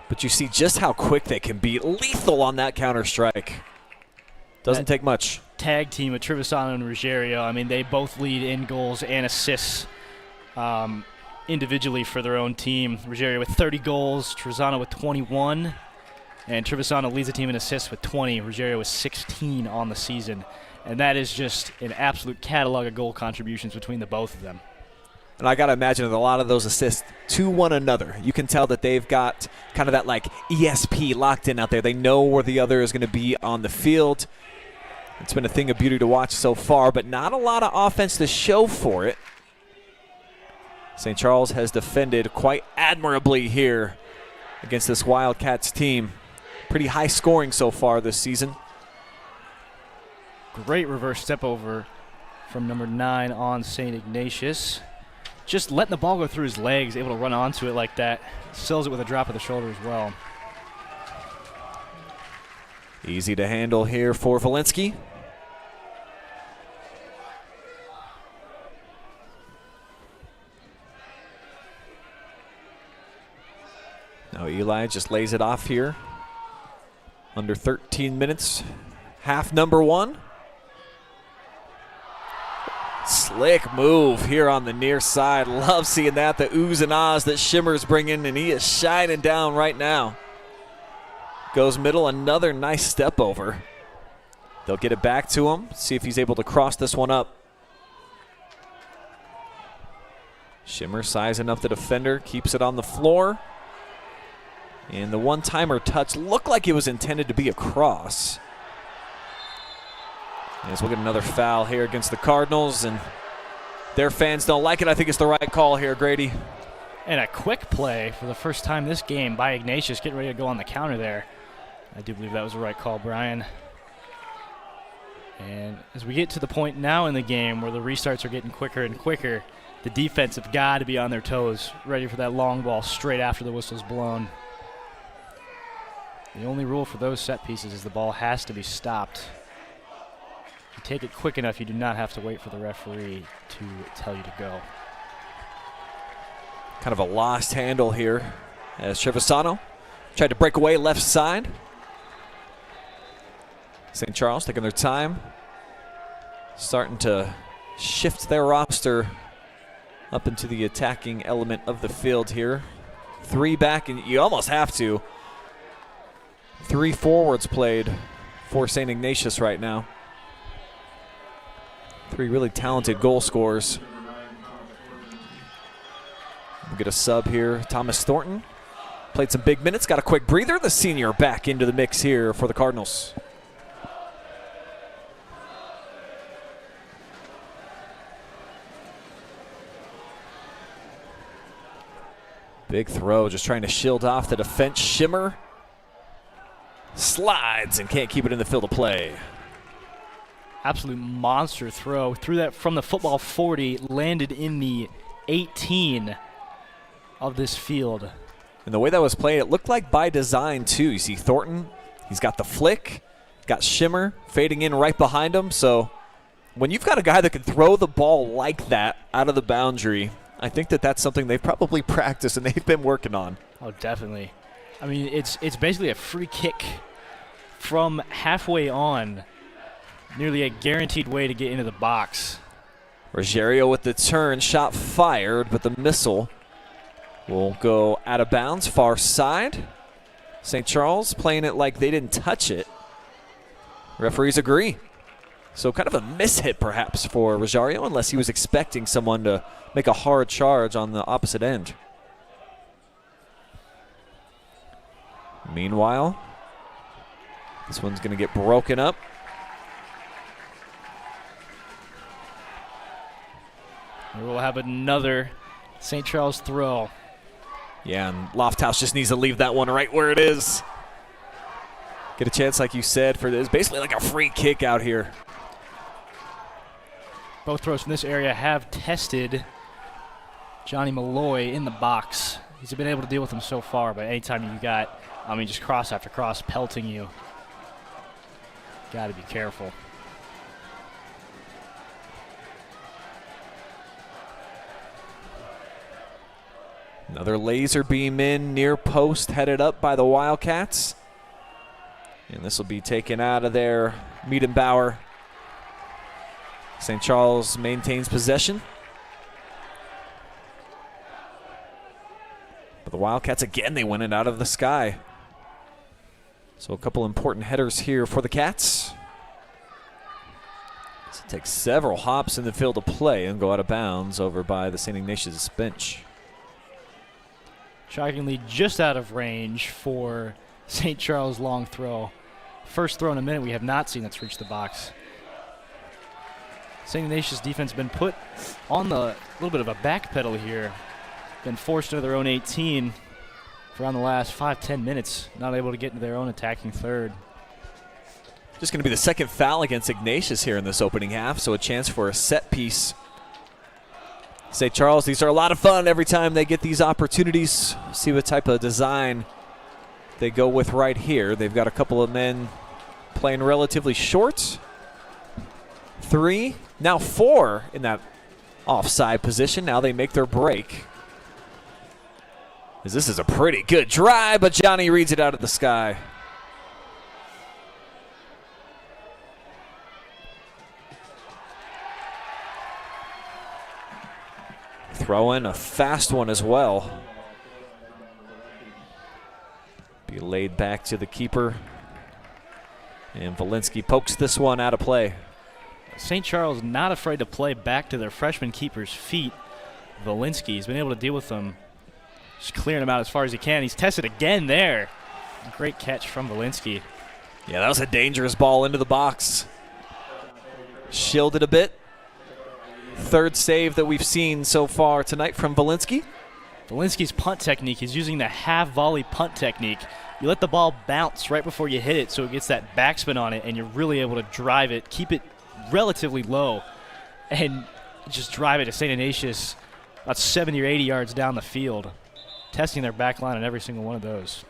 But you see just how quick they can be. Lethal on that counter strike. Doesn't take much. Tag team of Trevisano and Ruggerio, I mean, they both lead in goals and assists individually for their own team. Ruggerio with 30 goals, Trevisano with 21, and Trevisano leads the team in assists with 20. Ruggerio with 16 on the season. And that is just an absolute catalog of goal contributions between the both of them. And I got to imagine that a lot of those assists to one another. You can tell that they've got kind of that like ESP locked in out there. They know where the other is going to be on the field. It's been a thing of beauty to watch so far, but not a lot of offense to show for it. St. Charles has defended quite admirably here against this Wildcats team. Pretty high scoring so far this season. Great reverse step over from number 9 on St. Ignatius. Just letting the ball go through his legs, able to run onto it like that. Seals it with a drop of the shoulder as well. Easy to handle here for Walensky. Now Eli just lays it off here. Under 13 minutes. Half number 1. Slick move here on the near side. Love seeing that. The oohs and ahs that Shimmer's bringing, and he is shining down right now. Goes middle, another nice step over. They'll get it back to him, see if he's able to cross this one up. Shimmer sizing up the defender, keeps it on the floor. And the one-timer touch looked like it was intended to be a cross. As we'll get another foul here against the Cardinals, and their fans don't like it. I think it's the right call here, Grady. And a quick play for the first time this game by Ignatius, getting ready to go on the counter there. I do believe that was the right call, Brian. And as we get to the point now in the game where the restarts are getting quicker and quicker, the defense have got to be on their toes, ready for that long ball straight after the whistle's blown. The only rule for those set pieces is the ball has to be stopped. If you take it quick enough, you do not have to wait for the referee to tell you to go. Kind of a lost handle here as Trevisano tried to break away left side. St. Charles taking their time, starting to shift their roster up into the attacking element of the field here. 3 back, and you almost have to. 3 forwards played for St. Ignatius right now. 3 really talented goal scorers. We'll get a sub here. Thomas Thornton played some big minutes, got a quick breather. The senior back into the mix here for the Cardinals. Big throw, just trying to shield off the defense. Shimmer slides and can't keep it in the field of play. Absolute monster throw. Threw that from the football 40, landed in the 18 of this field. And the way that was played, it looked like by design too. You see Thornton, he's got the flick, got Shimmer fading in right behind him. So when you've got a guy that can throw the ball like that out of the boundary, I think that that's something they've probably practiced and they've been working on. Oh, definitely. I mean, it's basically a free kick from halfway on, nearly a guaranteed way to get into the box. Ruggerio with the turn, shot fired, but the missile will go out of bounds, far side. St. Charles playing it like they didn't touch it. Referees agree. So kind of a mishit perhaps for Ruggerio, unless he was expecting someone to make a hard charge on the opposite end. Meanwhile, this one's going to get broken up. We'll have another St. Charles throw. Yeah, and Lofthouse just needs to leave that one right where it is. Get a chance, like you said, for this. Basically like a free kick out here. Both throws from this area have tested Johnny Malloy in the box. He's been able to deal with him so far, but anytime you got, just cross after cross pelting you, got to be careful. Another laser beam in near post, headed up by the Wildcats. And this will be taken out of there. Miedenbauer. St. Charles maintains possession. But the Wildcats, again, they win it out of the sky. So a couple important headers here for the Cats. This will take several hops in the field of play and go out of bounds over by the St. Ignatius bench. Shockingly just out of range for St. Charles' long throw. First throw in a minute we have not seen that's reached the box. St. Ignatius defense been put on the little bit of a back pedal here. Been forced into their own 18 for around the last 5-10 minutes. Not able to get into their own attacking third. Just going to be the second foul against Ignatius here in this opening half, so a chance for a set piece. St. Charles, these are a lot of fun every time they get these opportunities. See what type of design they go with right here. They've got a couple of men playing relatively short. 3, now 4 in that offside position. Now they make their break. This is a pretty good drive, but Johnny reads it out of the sky. Throw in a fast one as well. Be laid back to the keeper. And Walensky pokes this one out of play. St. Charles not afraid to play back to their freshman keeper's feet. Walensky has been able to deal with them, just clearing him out as far as he can. He's tested again there. Great catch from Walensky. Yeah, that was a dangerous ball into the box. Shielded a bit. Third save that we've seen so far tonight from Walensky. Walensky's punt technique, he's using the half volley punt technique. You let the ball bounce right before you hit it so it gets that backspin on it, and you're really able to drive it, keep it relatively low, and just drive it to St. Ignatius about 70 or 80 yards down the field, testing their back line on every single one of those.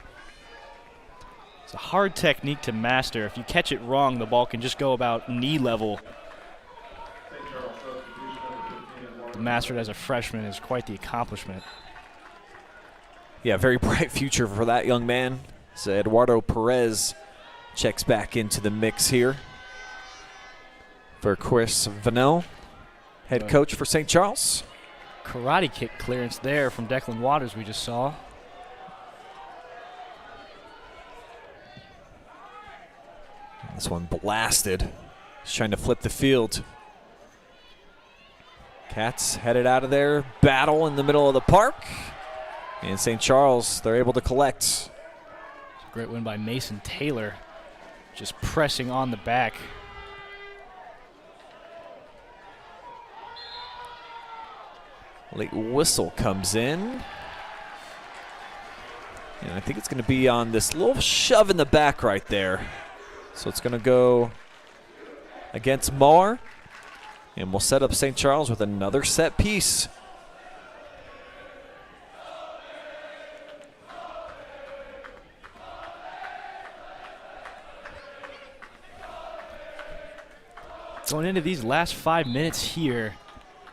It's a hard technique to master. If you catch it wrong, the ball can just go about knee level. To master it as a freshman is quite the accomplishment. Yeah, very bright future for that young man. So Eduardo Perez checks back into the mix here for Chris Vanel, head coach for St. Charles. Karate kick clearance there from Declan Waters we just saw. This one blasted. He's trying to flip the field. Cats headed out of there. Battle in the middle of the park. And St. Charles, they're able to collect. Great win by Mason Taylor. Just pressing on the back. Late whistle comes in. And I think it's going to be on this little shove in the back right there. So it's going to go against Marr. And we'll set up St. Charles with another set piece. Going into these last 5 minutes here,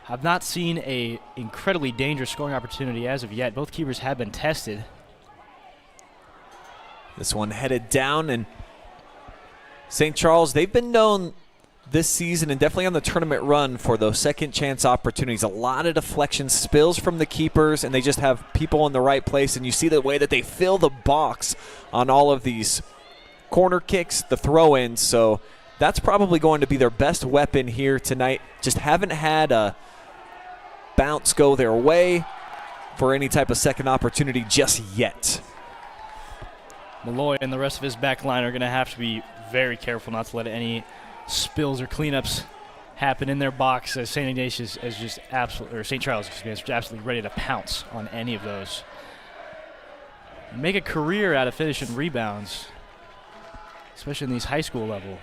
I've not seen a incredibly dangerous scoring opportunity as of yet. Both keepers have been tested. This one headed down, and St. Charles, they've been known this season and definitely on the tournament run for those second chance opportunities. A lot of deflection spills from the keepers, and they just have people in the right place, and you see the way that they fill the box on all of these corner kicks, the throw-ins, so that's probably going to be their best weapon here tonight. Just haven't had a bounce go their way for any type of second opportunity just yet. Malloy and the rest of his back line are going to have to be very careful not to let any spills or cleanups happen in their box, as St. Ignatius is just absolutely, or St. Charles, excuse me, is absolutely ready to pounce on any of those. Make a career out of finishing rebounds, especially in these high school level.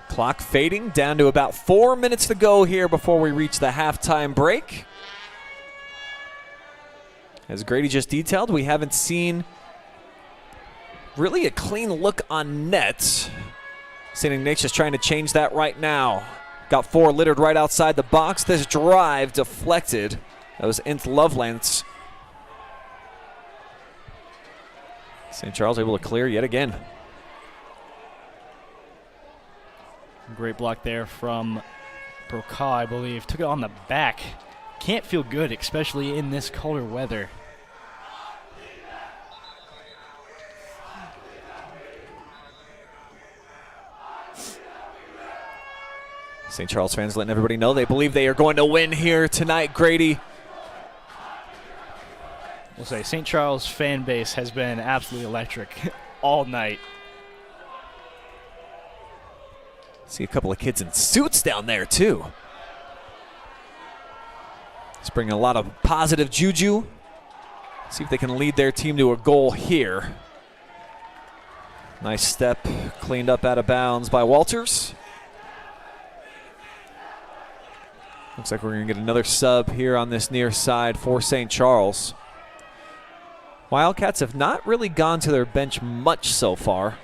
Clock fading down to about 4 minutes to go here before we reach the halftime break. As Grady just detailed, we haven't seen really a clean look on net. St. Ignatius trying to change that right now. Got four littered right outside the box. This drive deflected. That was Inth Lovelands. St. Charles able to clear yet again. Great block there from Brokaw, I believe. Took it on the back. Can't feel good, especially in this colder weather. St. Charles fans letting everybody know they believe they are going to win here tonight, Grady. We'll say St. Charles fan base has been absolutely electric all night. See a couple of kids in suits down there, too. It's bringing a lot of positive juju. See if they can lead their team to a goal here. Nice step, cleaned up out of bounds by Walters. Looks like we're going to get another sub here on this near side for St. Charles. Wildcats have not really gone to their bench much so far.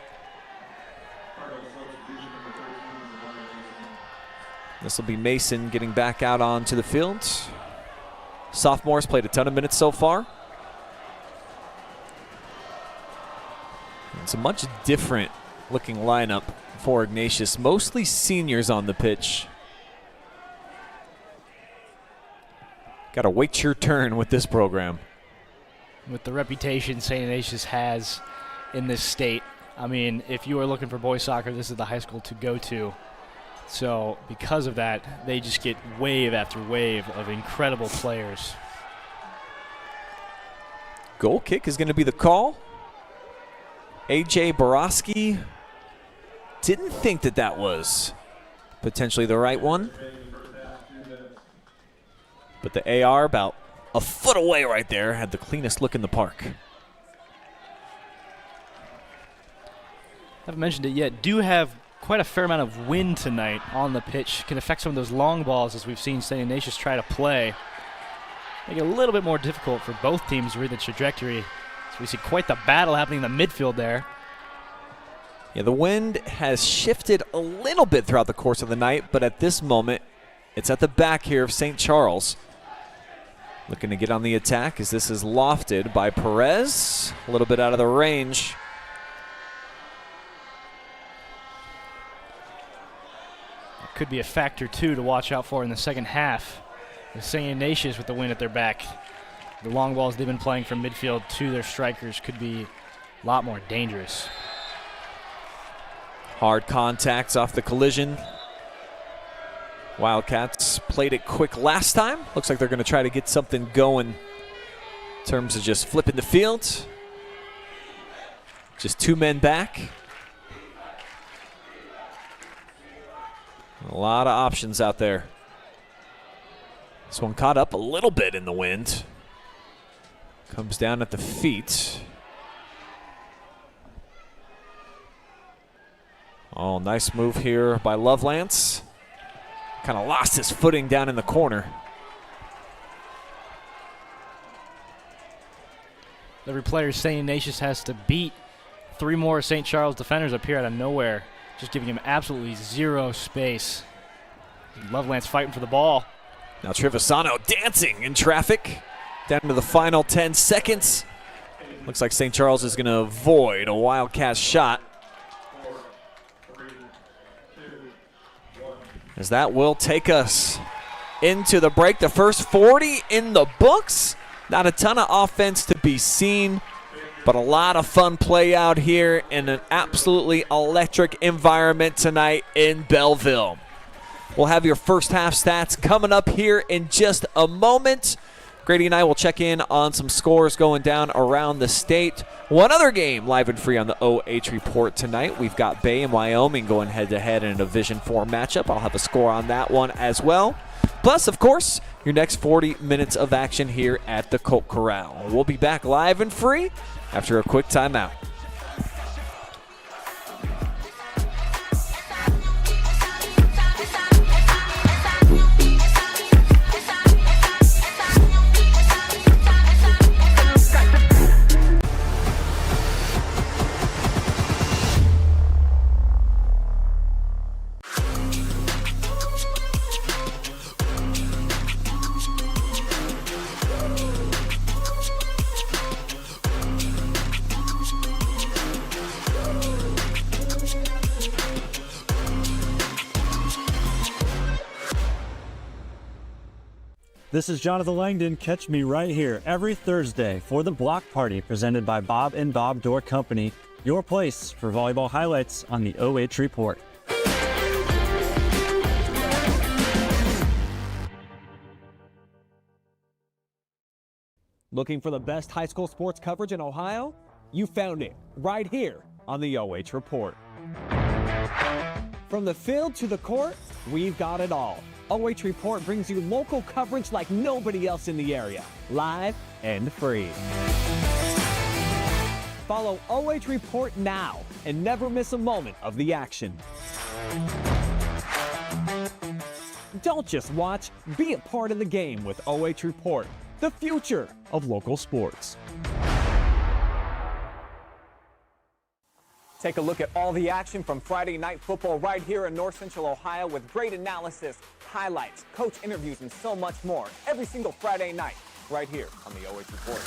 This will be Mason getting back out onto the field. Sophomores played a ton of minutes so far. It's a much different looking lineup for Ignatius. Mostly seniors on the pitch. Got to wait your turn with this program. With the reputation St. Ignatius has in this state, I mean, if you are looking for boys soccer, this is the high school to go to. So because of that, they just get wave after wave of incredible players. Goal kick is going to be the call. A.J. Boiarsky didn't think that that was potentially the right one. But the AR about a foot away right there had the cleanest look in the park. Haven't mentioned it yet. Do have quite a fair amount of wind tonight on the pitch. Can affect some of those long balls as we've seen St. Ignatius try to play. Make it a little bit more difficult for both teams to read the trajectory. So we see quite the battle happening in the midfield there. Yeah, the wind has shifted a little bit throughout the course of the night, but at this moment, It's at the back here of St. Charles. Looking to get on the attack as this is lofted by Perez. A little bit out of the range. Could be a factor, too, to watch out for in the second half. With St. Ignatius with the win at their back. The long balls they've been playing from midfield to their strikers could be a lot more dangerous. Hard contacts off the collision. Wildcats played it quick last time. Looks like they're going to try to get something going in terms of just flipping the field. Just 2 men back. A lot of options out there. This one caught up a little bit in the wind. Comes down at the feet. Oh, nice move here by Lovelance. Kind of lost his footing down in the corner. Every player St. Ignatius has to beat 3 more St. Charles defenders up here out of nowhere, just giving him absolutely zero space. Lovelance fighting for the ball. Now Trevisano dancing in traffic. Down to the final 10 seconds. Looks like St. Charles is going to avoid a Wildcat shot. As that will take us into the break. The first 40 in the books. Not a ton of offense to be seen, but a lot of fun play out here in an absolutely electric environment tonight in Bellville. We'll have your first half stats coming up here in just a moment. Grady and I will check in on some scores going down around the state. One other game live and free on the OH Report tonight. We've got Bay and Wyoming going head-to-head in a Division 4 matchup. I'll have a score on that one as well. Plus, of course, your next 40 minutes of action here at the Colt Corral. We'll be back live and free after a quick timeout. This is Jonathan Langdon. Catch me right here every Thursday for the Block Party presented by Bob and Bob Door Company, your place for volleyball highlights on the OH Report. Looking for the best high school sports coverage in Ohio? You found it right here on the OH Report. From the field to the court, we've got it all. OH Report brings you local coverage like nobody else in the area, live and free. Follow OH Report now and never miss a moment of the action. Don't just watch, be a part of the game with OH Report, the future of local sports. Take a look at all the action from Friday Night Football right here in North Central Ohio with great analysis, highlights, coach interviews, and so much more every single Friday night right here on the OH Report.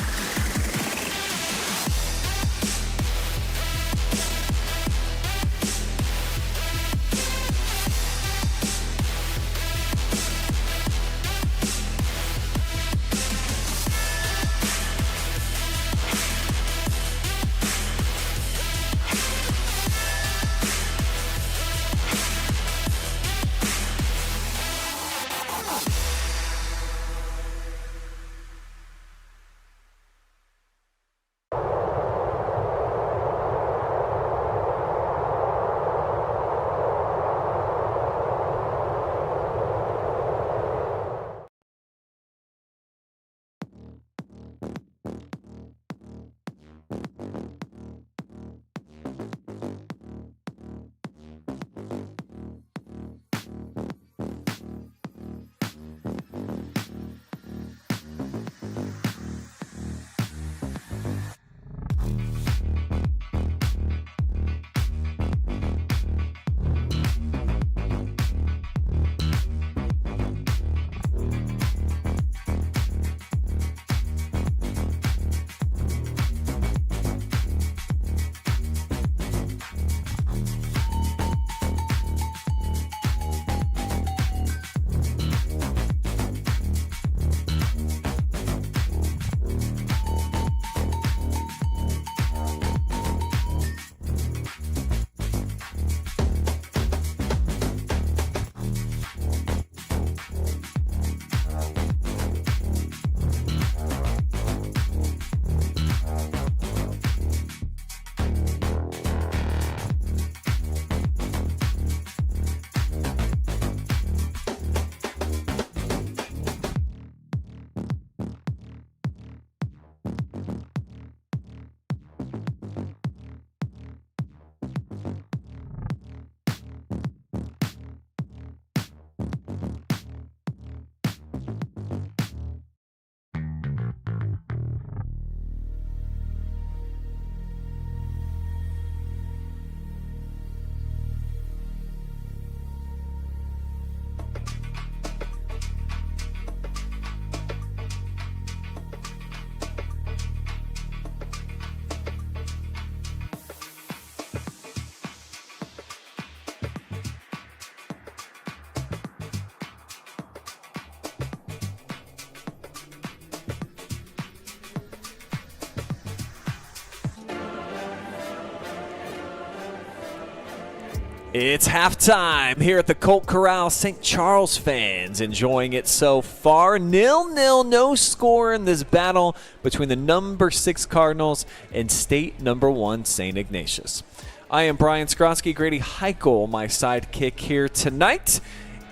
It's halftime here at the Colt Corral. St. Charles fans enjoying it so far. 0-0, no score in this battle between the number 6 Cardinals and state number 1 St. Ignatius. I am Brian Skowronski, Grady Heichel, my sidekick here tonight.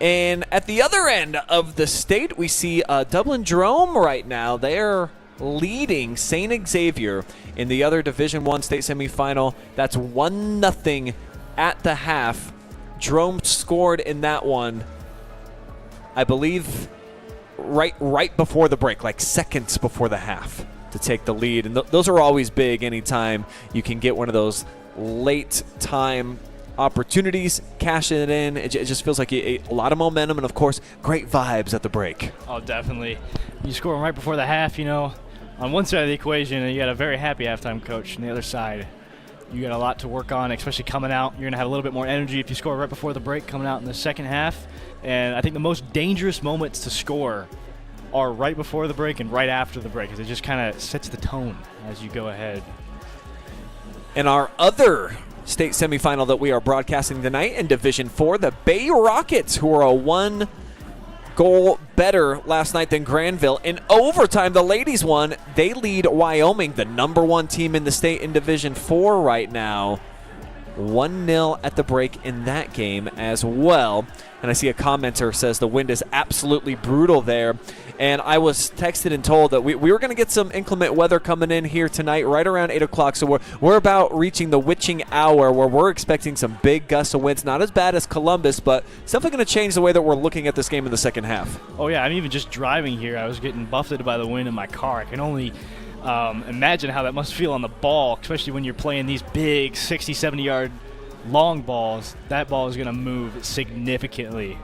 And at the other end of the state, we see Dublin Drome right now. They're leading St. Xavier in the other Division I state semifinal. That's 1-0 at the half. Drome scored in that one, I believe, right before the break, like seconds before the half, to take the lead. And those are always big anytime you can get one of those late time opportunities, cash it in. It just feels like a lot of momentum and, of course, great vibes at the break. Oh, definitely. You score right before the half, on one side of the equation, and you got a very happy halftime coach. On the other side, you got a lot to work on, especially coming out. You're going to have a little bit more energy if you score right before the break, coming out in the second half. And I think the most dangerous moments to score are right before the break and right after the break, because it just kind of sets the tone as you go ahead. And our other state semifinal that we are broadcasting tonight in Division 4, the Bay Rockets, who are a 1-goal better last night than Granville. In overtime, the ladies won. They lead Wyoming, the number 1 team in the state in Division 4 right now. 1-0 at the break in that game as well. And I see a commenter says the wind is absolutely brutal there. And I was texted and told that we were going to get some inclement weather coming in here tonight right around 8 o'clock. So we're about reaching the witching hour where we're expecting some big gusts of winds. Not as bad as Columbus, but it's definitely going to change the way that we're looking at this game in the second half. Oh, yeah. I'm even just driving here. I was getting buffeted by the wind in my car. I can only imagine how that must feel on the ball, especially when you're playing these big 60, 70-yard long balls. That ball is going to move significantly.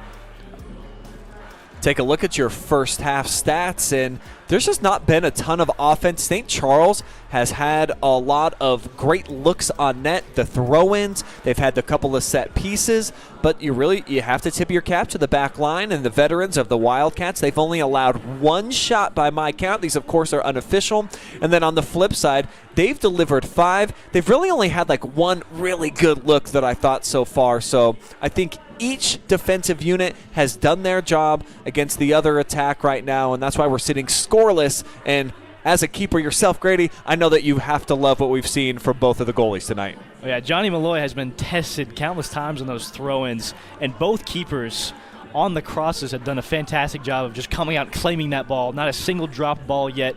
Take a look at your first half stats, and there's just not been a ton of offense. St. Charles has had a lot of great looks on net, the throw-ins. They've had a couple of set pieces, but you have to tip your cap to the back line and the veterans of the Wildcats. They've only allowed 1 shot by my count. These, of course, are unofficial. And then on the flip side, they've delivered 5. They've really only had like 1 really good look that I thought so far. So I think each defensive unit has done their job against the other attack right now, and that's why we're sitting scoreless. And as a keeper yourself, Grady, I know that you have to love what we've seen from both of the goalies tonight. Oh, yeah, Johnny Malloy has been tested countless times on those throw-ins, and both keepers on the crosses have done a fantastic job of just coming out and claiming that ball. Not a single drop ball yet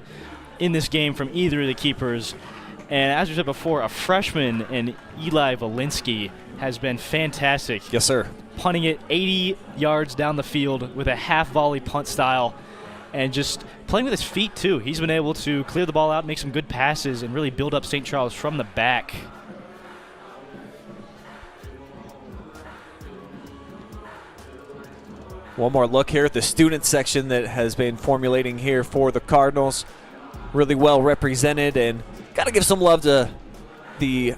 in this game from either of the keepers. And as we said before, a freshman in Eli Valinsky has been fantastic. Yes, sir. Punting it 80 yards down the field with a half-volley punt style and just playing with his feet, too. He's been able to clear the ball out, make some good passes, and really build up St. Charles from the back. One more look here at the student section that has been formulating here for the Cardinals. Really well represented, and got to give some love to the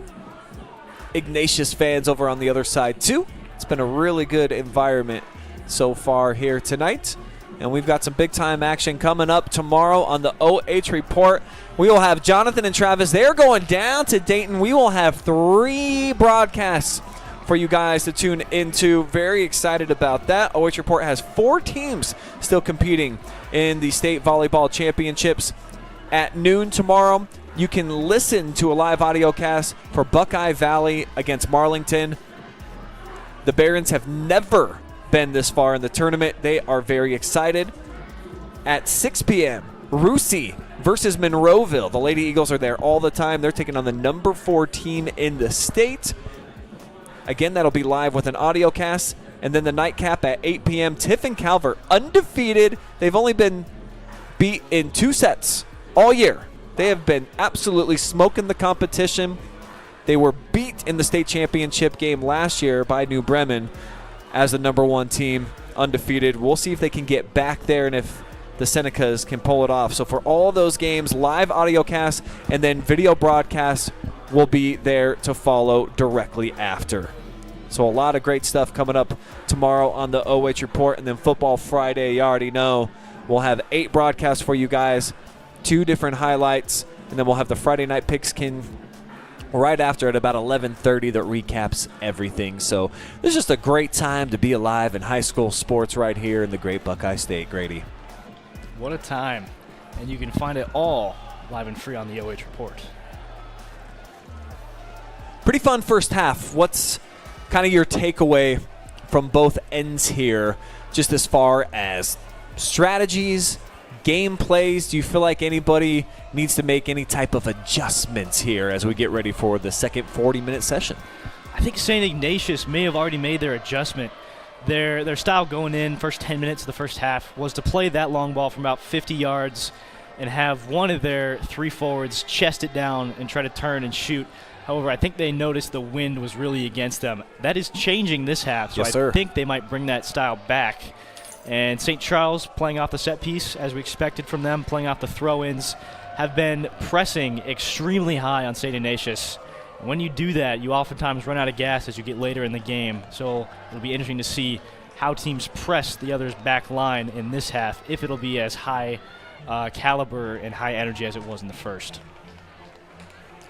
Ignatius fans over on the other side, too. It's been a really good environment so far here tonight. And we've got some big-time action coming up tomorrow on the OH Report. We will have Jonathan and Travis. They're going down to Dayton. We will have 3 broadcasts for you guys to tune into. Very excited about that. OH Report has 4 teams still competing in the state volleyball championships. At noon tomorrow, you can listen to a live audio cast for Buckeye Valley against Marlington. The Barons have never been this far in the tournament. They are very excited. At 6 p.m., Russie versus Monroeville. The Lady Eagles are there all the time. They're taking on the number 4 team in the state. Again, that'll be live with an audio cast. And then the nightcap at 8 p.m., Tiffin Calvert, undefeated. They've only been beat in 2 sets all year. They have been absolutely smoking the competition. They were beat in the state championship game last year by New Bremen as the number 1 team, undefeated. We'll see if they can get back there and if the Senecas can pull it off. So for all those games, live audio cast and then video broadcast will be there to follow directly after. So a lot of great stuff coming up tomorrow on the OH Report. And then Football Friday, you already know, we'll have 8 broadcasts for you guys, 2 different highlights, and then we'll have the Friday Night Pigskin right after at about 11:30 that recaps everything. So this is just a great time to be alive in high school sports right here in the great Buckeye State, Grady. What a time. And you can find it all live and free on the OH Report. Pretty fun first half. What's kind of your takeaway from both ends here, just as far as strategies, game plays? Do you feel like anybody needs to make any type of adjustments here as we get ready for the second 40-minute session? I think St. Ignatius may have already made their adjustment. Their style going in first 10 minutes of the first half was to play that long ball from about 50 yards and have one of their three forwards chest it down and try to turn and shoot. However, I think they noticed the wind was really against them. That is changing this half, so yes, sir. I think they might bring that style back. And St. Charles, playing off the set piece, as we expected from them, playing off the throw-ins, have been pressing extremely high on St. Ignatius. When you do that, you oftentimes run out of gas as you get later in the game. So it'll be interesting to see how teams press the other's back line in this half, if it'll be as high caliber and high energy as it was in the first.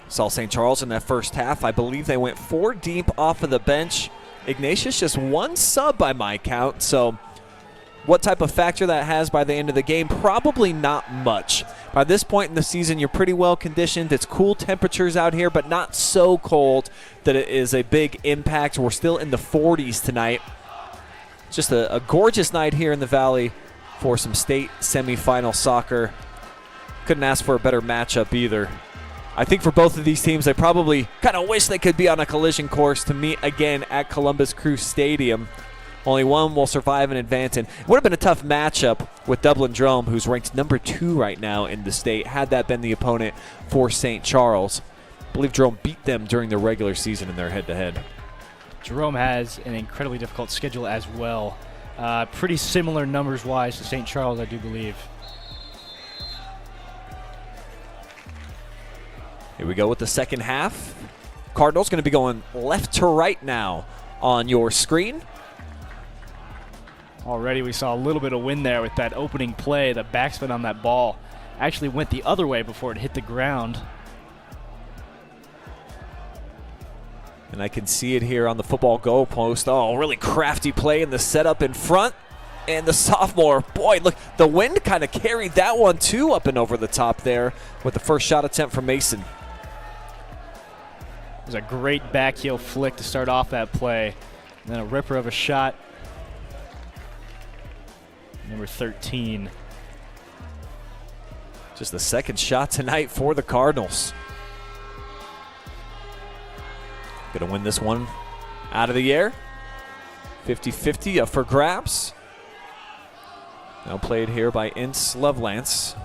Saw St. Charles in that first half. I believe they went 4 deep off of the bench. Ignatius just 1 sub by my count. So what type of factor that has by the end of the game? Probably not much. By this point in the season, you're pretty well conditioned. It's cool temperatures out here, but not so cold that it is a big impact. We're still in the 40s tonight. Just a gorgeous night here in the Valley for some state semifinal soccer. Couldn't ask for a better matchup either. I think for both of these teams, they probably kind of wish they could be on a collision course to meet again at Columbus Crew Stadium. Only one will survive and advance. And it would have been a tough matchup with Dublin Drome, who's ranked number 2 right now in the state, had that been the opponent for St. Charles. I believe Drome beat them during the regular season in their head-to-head. Jerome has an incredibly difficult schedule as well. Pretty similar numbers-wise to St. Charles, I do believe. Here we go with the second half. Cardinals going to be going left to right now on your screen. Already we saw a little bit of wind there with that opening play. The backspin on that ball actually went the other way before it hit the ground. And I can see it here on the football goalpost. Oh, really crafty play in the setup in front. And the sophomore, boy, look, the wind kind of carried that one too up and over the top there with the first shot attempt from Mason. It was a great back heel flick to start off that play. And then a ripper of a shot. Number 13. Just the second shot tonight for the Cardinals. Going to win this one out of the air. 50-50 up for grabs. Now played here by Ince Lovelance.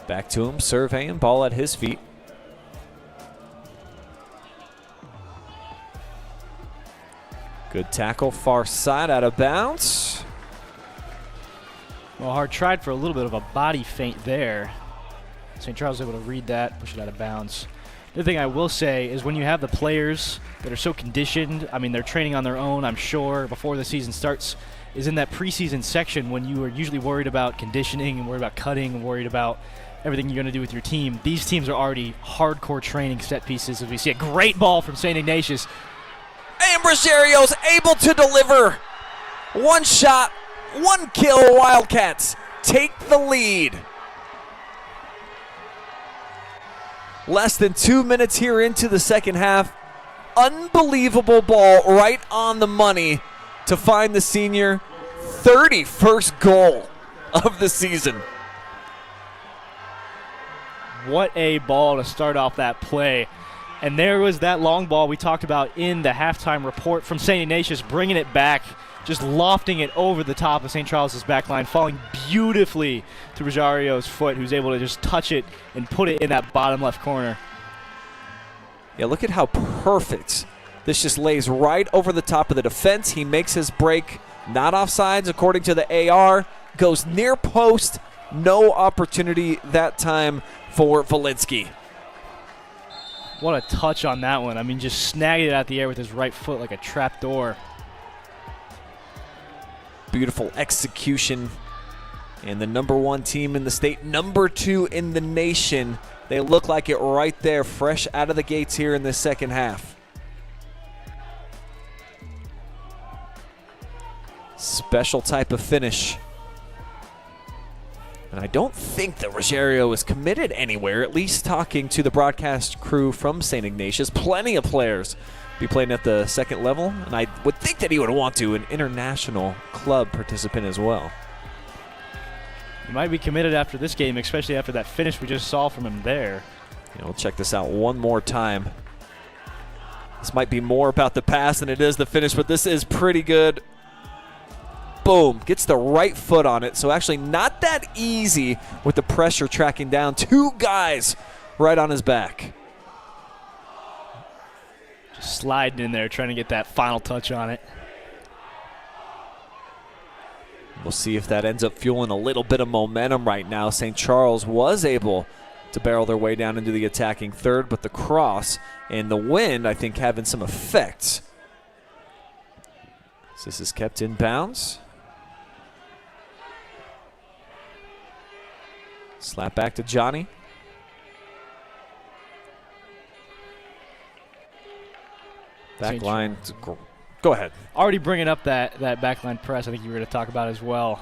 Back to him, surveying, ball at his feet. Good tackle, far side, out of bounds. Well, Hard tried for a little bit of a body feint there. St. Charles able to read that, push it out of bounds. The thing I will say is when you have the players that are so conditioned, I mean, they're training on their own, I'm sure, before the season starts, is in that preseason section when you are usually worried about conditioning and worried about cutting and worried about everything you're going to do with your team. These teams are already hardcore training set pieces as we see a great ball from St. Ignatius. And Ruggerio's able to deliver. One shot, one kill. Wildcats take the lead. Less than 2 minutes here into the second half. Unbelievable ball right on the money to find the senior 31st goal of the season. What a ball to start off that play. And there was that long ball we talked about in the halftime report from St. Ignatius, bringing it back, just lofting it over the top of St. Charles' back line, falling beautifully to Ruggerio's foot, who's able to just touch it and put it in that bottom left corner. Yeah, look at how perfect. This just lays right over the top of the defense. He makes his break, not offsides according to the AR, goes near post, no opportunity that time for Valinsky. What a touch on that one. I mean, just snagged it out the air with his right foot like a trap door. Beautiful execution. And the number 1 team in the state, number 2 in the nation, They look like it right there, fresh out of the gates here in the second half. Special type of finish. And I don't think that Ruggerio is committed anywhere, at least talking to the broadcast crew from St. Ignatius. Plenty of players be playing at the second level, and I would think that he would want to, an international club participant as well. He might be committed after this game, especially after that finish we just saw from him there. We'll check this out one more time. This might be more about the pass than it is the finish, but this is pretty good. Boom, gets the right foot on it. So actually not that easy with the pressure tracking down 2 guys right on his back. Just sliding in there, trying to get that final touch on it. We'll see if that ends up fueling a little bit of momentum right now. St. Charles was able to barrel their way down into the attacking third, but the cross and the wind, I think, having some effect. So this is kept in bounds. Slap back to Johnny. Back line. Go ahead. Already bringing up that backline press, I think you were going to talk about as well.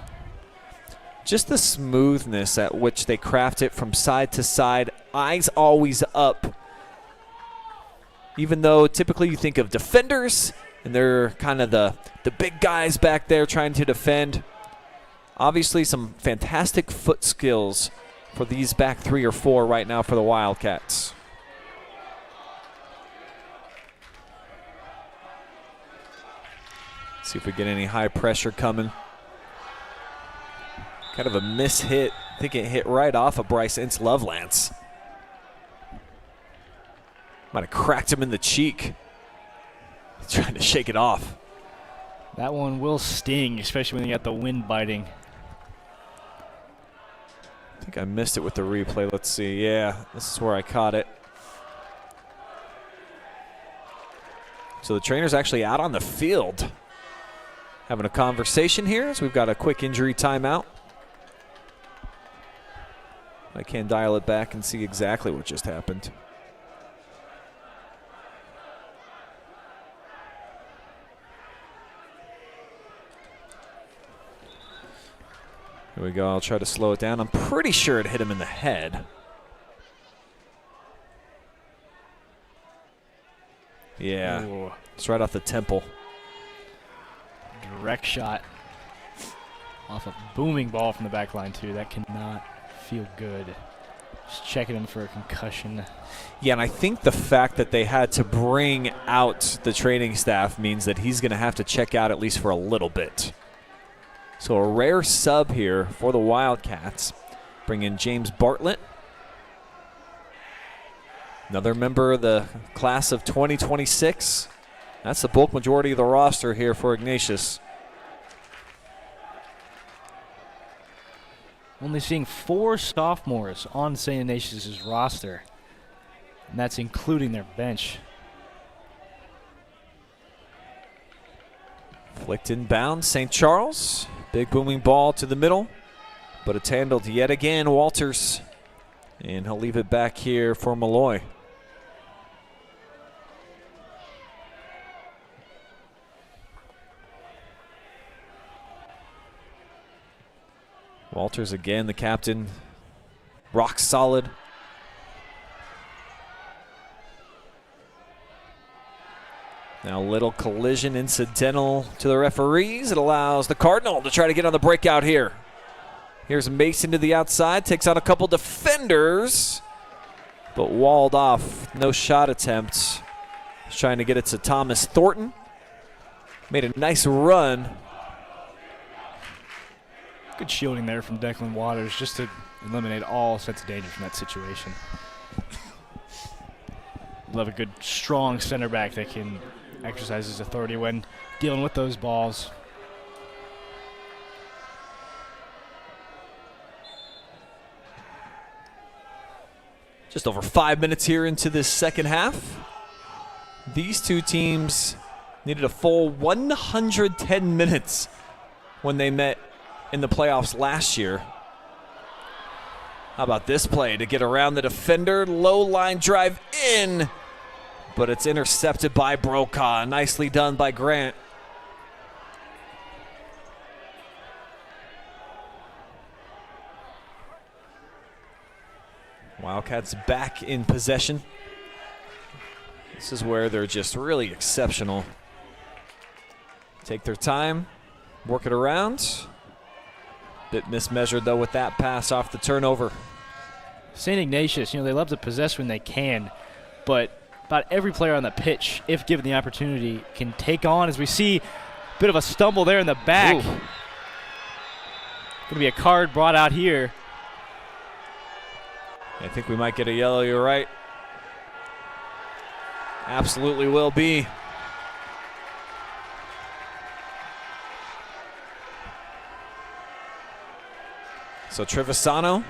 Just the smoothness at which they craft it from side to side. Eyes always up. Even though typically you think of defenders, and they're kind of the big guys back there trying to defend. Obviously some fantastic foot skills for these back 3 or 4 right now for the Wildcats. See if we get any high pressure coming. Kind of a miss hit. I think it hit right off of Bryce Ince Lovelance. Might have cracked him in the cheek. He's trying to shake it off. That one will sting, especially when you got the wind biting. I think I missed it with the replay. Let's see. Yeah, this is where I caught it. So the trainer's actually out on the field having a conversation here, so we've got a quick injury timeout. I can dial it back and see exactly what just happened. Here we go. I'll try to slow it down. I'm pretty sure it hit him in the head. Yeah, Ooh. It's right off the temple. Direct shot off a booming ball from the back line, too. That cannot feel good. Just checking him for a concussion. Yeah, and I think the fact that they had to bring out the training staff means that he's going to have to check out at least for a little bit. So a rare sub here for the Wildcats. Bring in James Bartlett. Another member of the class of 2026. That's the bulk majority of the roster here for Ignatius. Only seeing 4 sophomores on St. Ignatius' roster, and that's including their bench. Flicked inbound, St. Charles. Big booming ball to the middle, but it's handled yet again, Walters. And he'll leave it back here for Malloy. Walters again, the captain, rock solid. Now a little collision incidental to the referees. It allows the Cardinal to try to get on the breakout here. Here's Mason to the outside, takes on a couple defenders, but walled off. No shot attempt. He's trying to get it to Thomas Thornton. Made a nice run. Good shielding there from Declan Waters just to eliminate all sense of danger from that situation. Love a good, strong center back that can exercise his authority when dealing with those balls. Just over 5 minutes here into this second half. These two teams needed a full 110 minutes when they met in the playoffs last year. How about this play to get around the defender? Low line drive in, but it's intercepted by Brokaw. Nicely done by Grant. Wildcats back in possession. This is where they're just really exceptional. Take their time, work it around. Bit mismeasured though with that pass off the turnover. St. Ignatius, they love to possess when they can, but about every player on the pitch, if given the opportunity, can take on, as we see a bit of a stumble there in the back. Ooh. Going to be a card brought out here. I think we might get a yellow, you're right. Absolutely will be. So Trevisano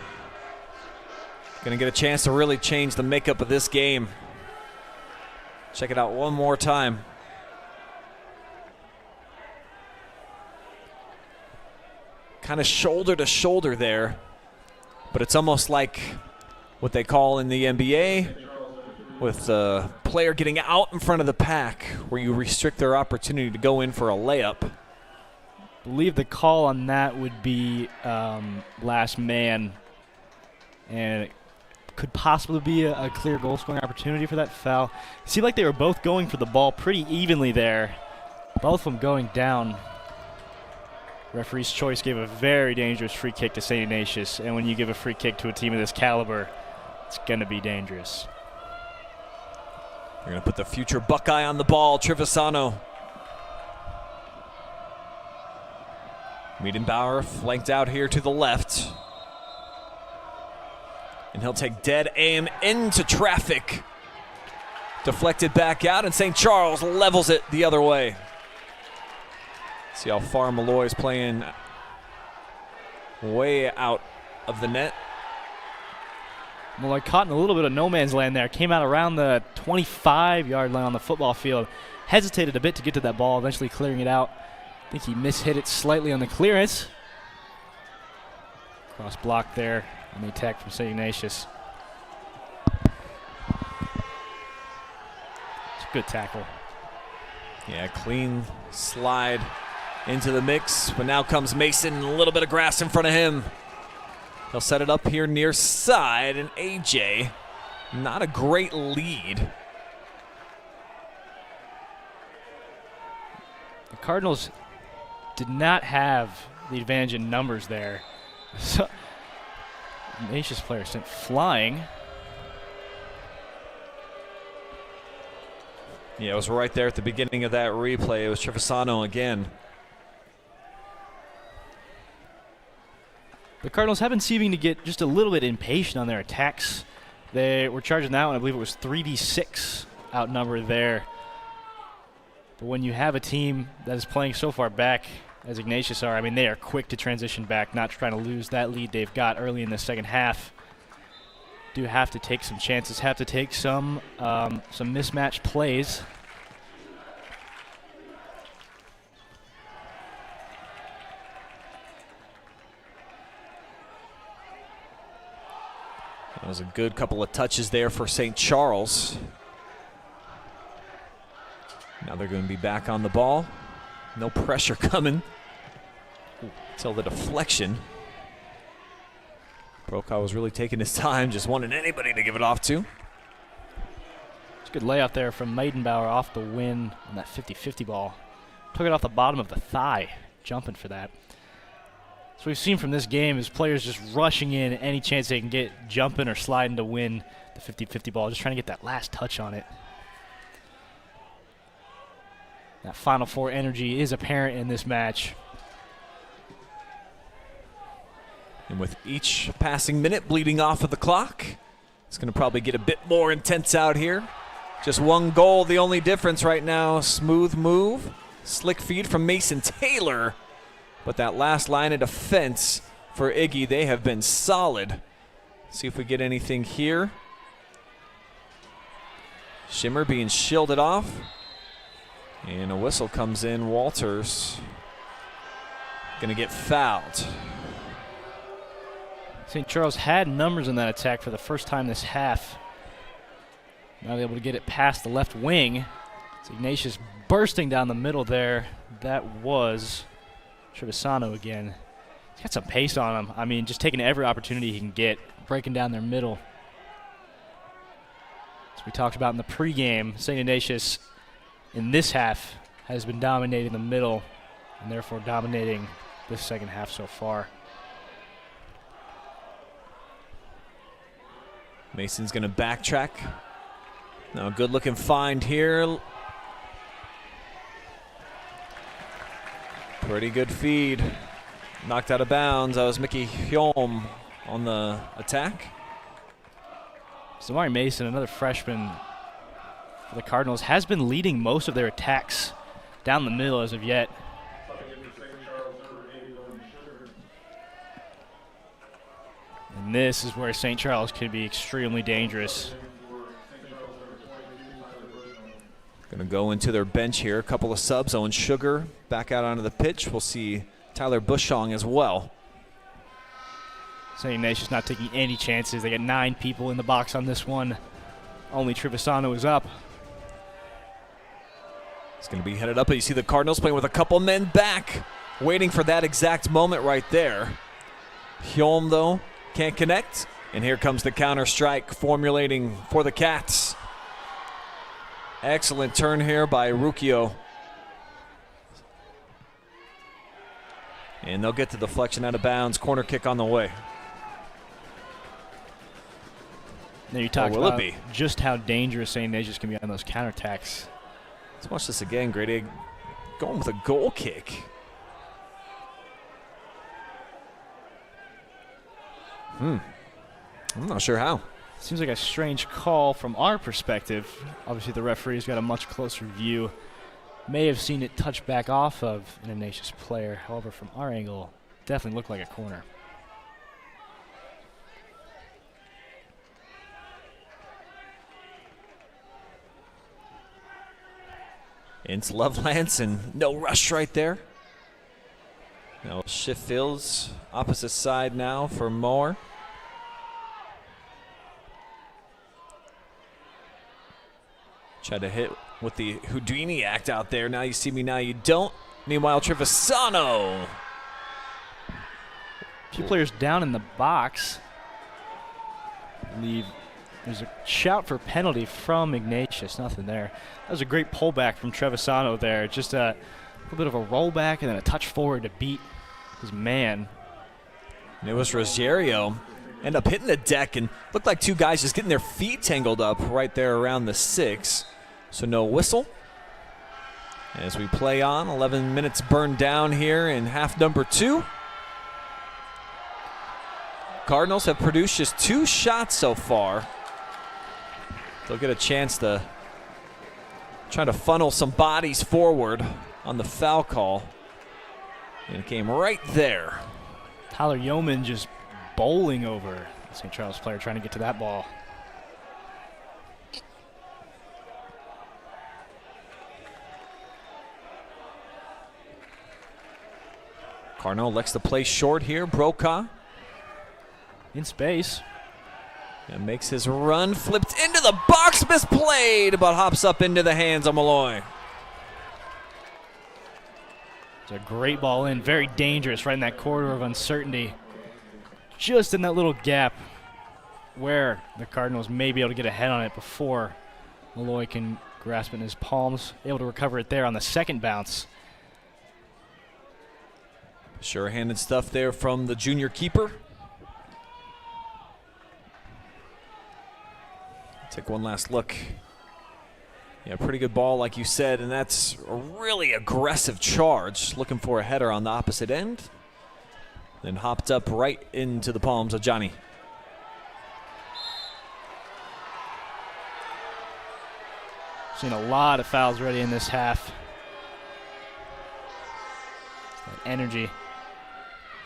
going to get a chance to really change the makeup of this game. Check it out one more time. Kind of shoulder to shoulder there, but it's almost like what they call in the NBA with the player getting out in front of the pack, where you restrict their opportunity to go in for a layup. I believe the call on that would be last man, and it could possibly be a clear goal-scoring opportunity for that foul. It seemed like they were both going for the ball pretty evenly there, both of them going down. Referee's choice gave a very dangerous free kick to St. Ignatius, and when you give a free kick to a team of this caliber, it's going to be dangerous. They're going to put the future Buckeye on the ball, Trevisano. Miedenbauer flanked out here to the left. And he'll take dead aim into traffic. Deflected back out, and St. Charles levels it the other way. See how far Malloy's playing way out of the net. Malloy caught in a little bit of no man's land there. Came out around the 25-yard line on the football field. Hesitated a bit to get to that ball, eventually clearing it out. I think he mishit it slightly on the clearance. Cross block there on the attack from St. Ignatius. It's a good tackle. Yeah, clean slide into the mix, but now comes Mason, a little bit of grass in front of him. He'll set it up here near side, and AJ, not a great lead. The Cardinals did not have the advantage in numbers there. So, Ignatius player sent flying. Yeah, it was right there at the beginning of that replay. It was Trevisano again. The Cardinals have been seeming to get just a little bit impatient on their attacks. They were charging that one, I believe it was 3-6 outnumbered there. But when you have a team that is playing so far back, as Ignatius are, they are quick to transition back, not trying to lose that lead they've got early in the second half. Do have to take some chances, have to take some mismatched plays. That was a good couple of touches there for St. Charles. Now they're going to be back on the ball. No pressure coming until the deflection. Brokaw was really taking his time, just wanting anybody to give it off to. It's a good layout there from Miedenbauer off the win on that 50-50 ball. Took it off the bottom of the thigh, jumping for that. So we've seen from this game is players just rushing in any chance they can get, jumping or sliding to win the 50-50 ball, just trying to get that last touch on it. That Final Four energy is apparent in this match. And with each passing minute bleeding off of the clock, it's going to probably get a bit more intense out here. Just one goal, the only difference right now. Smooth move, slick feed from Mason Taylor. But that last line of defense for Iggy, they have been solid. See if we get anything here. Shimmer being shielded off. And a whistle comes in. Walters going to get fouled. St. Charles had numbers in that attack for the first time this half. Now they're able to get it past the left wing. It's Ignatius bursting down the middle there. That was Trevisano again. He's got some pace on him. I mean, just taking every opportunity he can get, breaking down their middle. As we talked about in the pregame, St. Ignatius in this half has been dominating the middle and therefore dominating this second half so far. Mason's going to backtrack. Now, good looking find here. Pretty good feed. Knocked out of bounds. That was Mickey Hjolm on the attack. Samari Mason, another freshman for the Cardinals, has been leading most of their attacks down the middle as of yet. And this is where St. Charles could be extremely dangerous. Going to go into their bench here. A couple of subs. Owen Sugar back out onto the pitch. We'll see Tyler Bushong as well. St. Ignatius not taking any chances. They got 9 people in the box on this one. Only Trevisano is up. It's going to be headed up, but you see the Cardinals playing with a couple men back, waiting for that exact moment right there. Hjolm, though, can't connect. And here comes the counter strike formulating for the Cats. Excellent turn here by Ruggerio. And they'll get the deflection out of bounds. Corner kick on the way. Now you talked about just how dangerous St. Ignatius can be on those counterattacks. Let's watch this again, Grady. Going with a goal kick. I'm not sure how. Seems like a strange call from our perspective. Obviously, the referee's got a much closer view. May have seen it touch back off of an Ignatius player. However, from our angle, definitely looked like a corner. It's Lovelands and no rush right there. Now shift fields opposite side now for Moore. Tried to hit with the Houdini act out there. Now you see me, now you don't. Meanwhile, Trevisano. A few players down in the box. There's a shout for penalty from Ignatius. Nothing there. That was a great pullback from Trevisano there. Just a little bit of a rollback and then a touch forward to beat his man. And it was Ruggerio. End up hitting the deck and looked like two guys just getting their feet tangled up right there around the 6. So no whistle. As we play on, 11 minutes burned down here in half number 2. Cardinals have produced just 2 shots so far. They'll get a chance to try to funnel some bodies forward on the foul call. And it came right there. Tyler Yeoman just bowling over the St. Charles player trying to get to that ball. Cardinal elects to play short here. Brokaw in space. And makes his run, flipped into the box, misplayed, but hops up into the hands of Malloy. It's a great ball in, very dangerous, right in that corridor of uncertainty. Just in that little gap where the Cardinals may be able to get ahead on it before Malloy can grasp it in his palms. Able to recover it there on the second bounce. Sure-handed stuff there from the junior keeper. Take one last look. Yeah, pretty good ball, like you said, and that's a really aggressive charge. Looking for a header on the opposite end. Then hopped up right into the palms of Johnny. Seen a lot of fouls already in this half. That energy.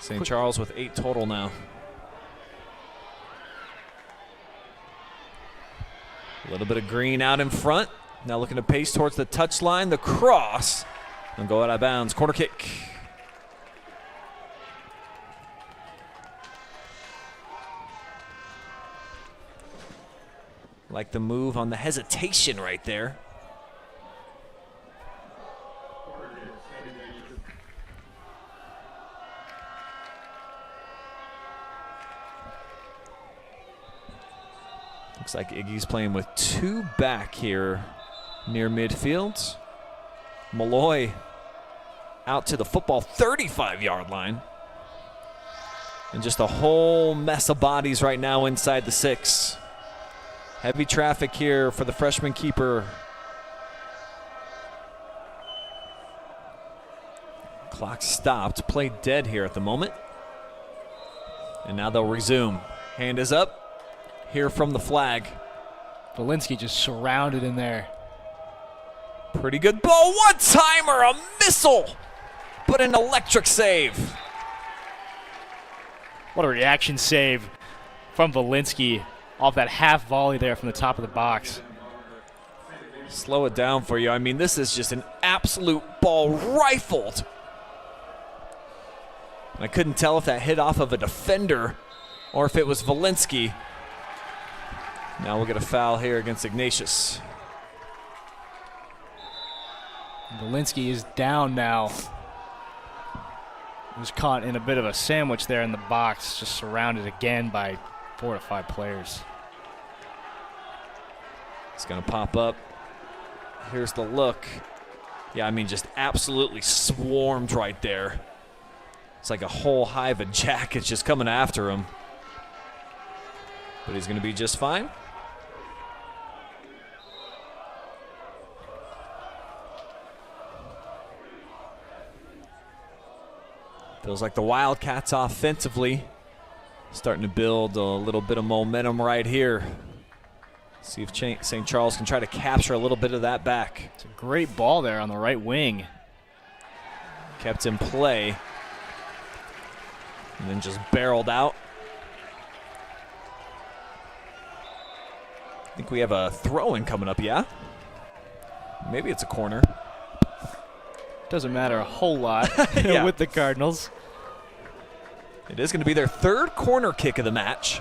St. Charles with 8 total now. A little bit of green out in front. Now looking to pace towards the touchline. The cross. And go out of bounds. Corner kick. Like the move on the hesitation right there. Looks like Iggy's playing with 2 back here near midfield. Malloy out to the football 35-yard line. And just a whole mess of bodies right now inside the 6. Heavy traffic here for the freshman keeper. Clock stopped. Play dead here at the moment. And now they'll resume. Hand is up. Here from the flag. Valinsky just surrounded in there. Pretty good ball. One-timer, a missile, but an electric save. What a reaction save from Valinsky off that half volley there from the top of the box. Slow it down for you. I mean, this is just an absolute ball rifled. I couldn't tell if that hit off of a defender or if it was Valinsky. Now we'll get a foul here against Ignatius. Valinsky is down now. He was caught in a bit of a sandwich there in the box, just surrounded again by 4 to 5 players. It's going to pop up. Here's the look. Yeah, I mean, just absolutely swarmed right there. It's like a whole hive of jackets just coming after him. But he's going to be just fine. Feels like the Wildcats offensively starting to build a little bit of momentum right here. See if St. Charles can try to capture a little bit of that back. It's a great ball there on the right wing. Kept in play. And then just barreled out. I think we have a throw-in coming up, yeah? Maybe it's a corner. Doesn't matter a whole lot Yeah. with the Cardinals. It is going to be their 3rd corner kick of the match.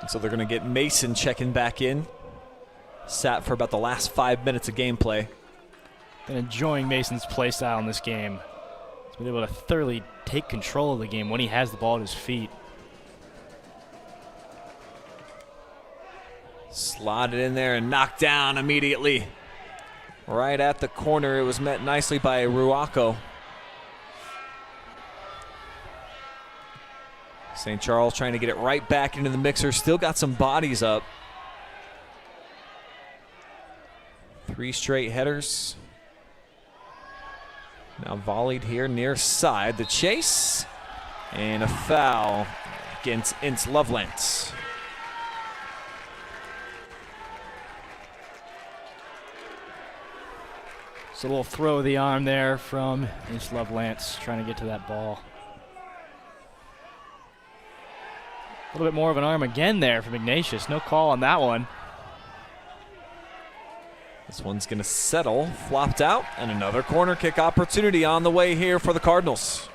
And so they're going to get Mason checking back in. Sat for about the last 5 minutes of gameplay. Been enjoying Mason's play style in this game. He's been able to thoroughly take control of the game when he has the ball at his feet. Slotted in there and knocked down immediately. Right at the corner. It was met nicely by Ruako. St. Charles trying to get it right back into the mixer. Still got some bodies up. 3 straight headers. Now volleyed here near side. The chase. And a foul against Ince Loveland. It's a little throw of the arm there from Ince Loveland trying to get to that ball. A little bit more of an arm again there from Ignatius. No call on that one. This one's going to settle, flopped out, and another corner kick opportunity on the way here for the Cardinals.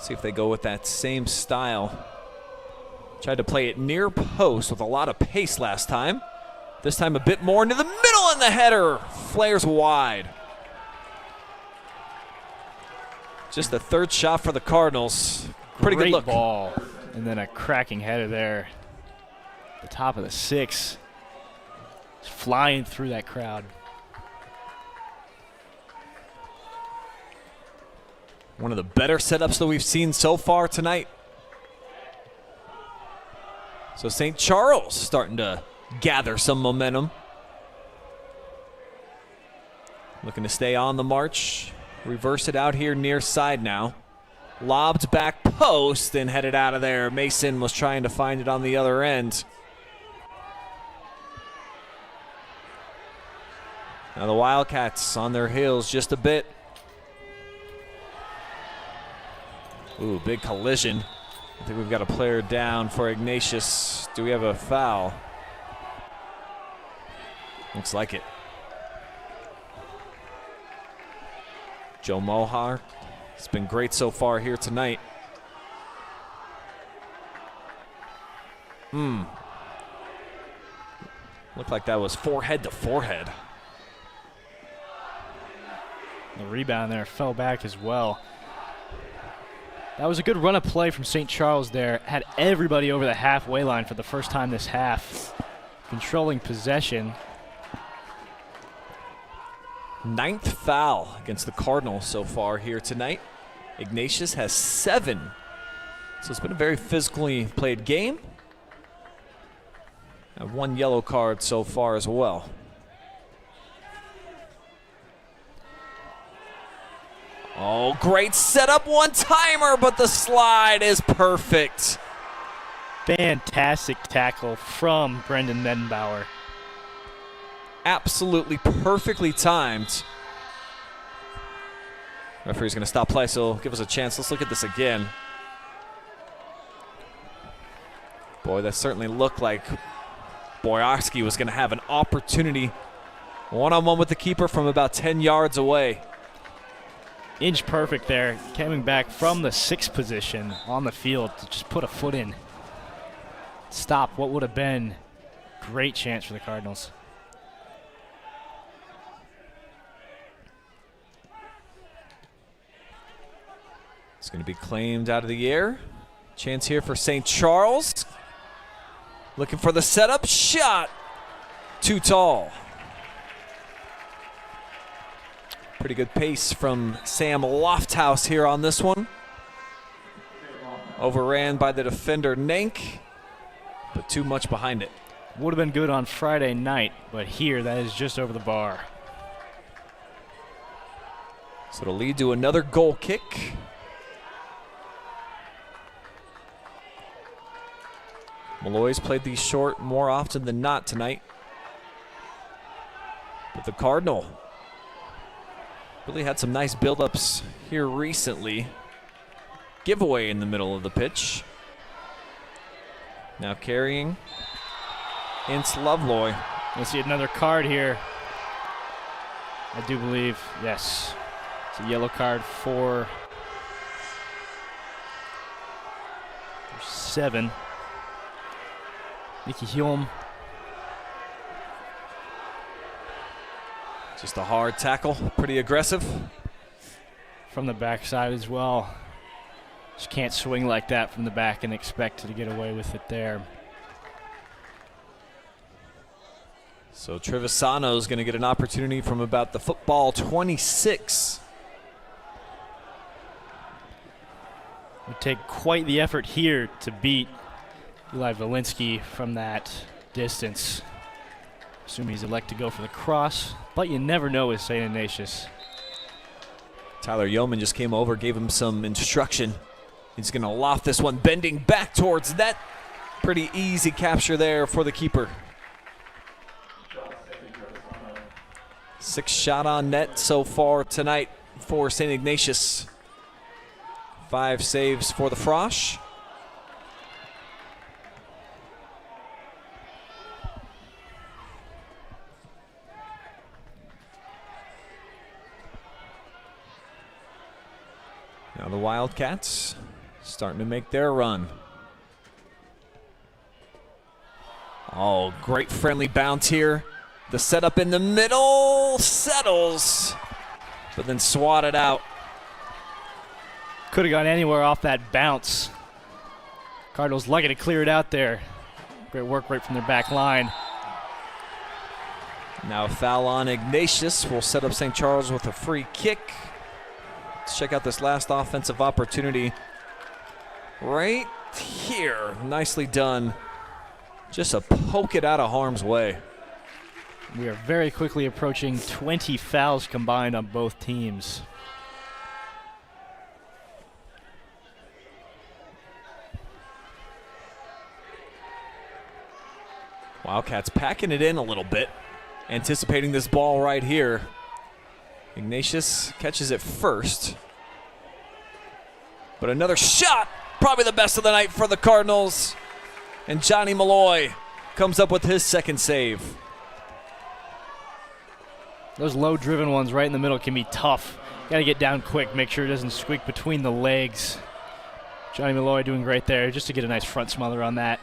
See if they go with that same style. Tried to play it near post with a lot of pace last time. This time a bit more into the middle, and the header flares wide. Just the 3rd shot for the Cardinals. Pretty Great good look. Ball. And then a cracking header there. The top of the 6. It's flying through that crowd. One of the better setups that we've seen so far tonight. So St. Charles starting to gather some momentum. Looking to stay on the march. Reverse it out here near side now. Lobbed back post and headed out of there. Mason was trying to find it on the other end. Now the Wildcats on their heels just a bit. Ooh, big collision. I think we've got a player down for Ignatius. Do we have a foul? Looks like it. Joe Mohar. It's been great so far here tonight. Looked like that was forehead to forehead. The rebound there fell back as well. That was a good run of play from St. Charles there. Had everybody over the halfway line for the first time this half. Controlling possession. 9th foul against the Cardinals so far here tonight. Ignatius has 7. So it's been a very physically played game. And 1 yellow card so far as well. Oh, great setup, one-timer, but the slide is perfect. Fantastic tackle from Brendan Medenbauer. Absolutely perfectly timed. Referee's going to stop play, so give us a chance. Let's look at this again. Boy, that certainly looked like Boiarsky was going to have an opportunity. One-on-one with the keeper from about 10 yards away. Inch perfect there, coming back from the 6th position on the field to just put a foot in. Stop what would have been a great chance for the Cardinals. It's going to be claimed out of the air. Chance here for St. Charles. Looking for the setup. Shot. Too tall. Pretty good pace from Sam Lofthouse here on this one. Overran by the defender Nank, but too much behind it. Would have been good on Friday night, but here that is just over the bar. So it'll lead to another goal kick. Malloy's played these short more often than not tonight. But the Cardinal really had some nice build-ups here recently. Giveaway in the middle of the pitch. Now carrying Ince Loveloy. We'll see another card here. I do believe, yes. It's a yellow card for 7. Nicky Hulme. Just a hard tackle, pretty aggressive. From the backside as well. Just can't swing like that from the back and expect to get away with it there. So Trevisano's going to get an opportunity from about the football 26. Would take quite the effort here to beat Eli Valinsky from that distance. Assuming he's elect to go for the cross, but you never know with St. Ignatius. Tyler Yeoman just came over, gave him some instruction. He's going to loft this one, bending back towards net. Pretty easy capture there for the keeper. 6 shot on net so far tonight for St. Ignatius. 5 saves for the Frosh. Now the Wildcats starting to make their run. Oh, great friendly bounce here. The setup in the middle settles, but then swatted out. Could have gone anywhere off that bounce. Cardinals lucky to clear it out there. Great work right from their back line. Now a foul on Ignatius will set up St. Charles with a free kick. Let's check out this last offensive opportunity right here. Nicely done. Just to poke it out of harm's way. We are very quickly approaching 20 fouls combined on both teams. Wildcats packing it in a little bit, anticipating this ball right here. Ignatius catches it first. But another shot Probably the best of the night for the Cardinals. And Johnny Malloy comes up with his second save. Those low-driven ones right in the middle can be tough. Got to get down quick, make sure it doesn't squeak between the legs. Johnny Malloy doing great there just to get a nice front smother on that.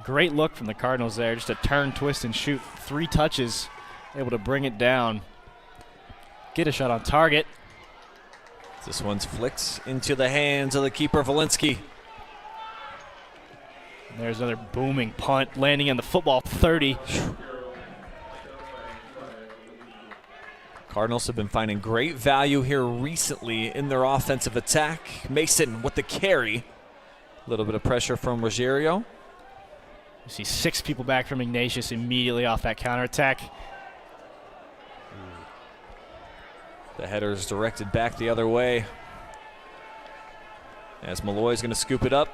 Great look from the Cardinals there, just a turn, twist, and shoot. 3 touches, able to bring it down. Get a shot on target. This one's flicks into the hands of the keeper, Walensky. There's another booming punt landing on the football 30. Cardinals have been finding great value here recently in their offensive attack. Mason with the carry. A little bit of pressure from Ruggerio. You see 6 people back from Ignatius immediately off that counterattack. The header's directed back the other way. As Malloy's going to scoop it up.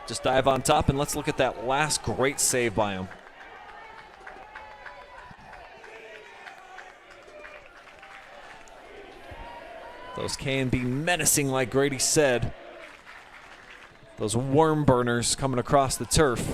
Just dive on top, and let's look at that last great save by him. Those can be menacing, like Grady said. Those worm burners coming across the turf.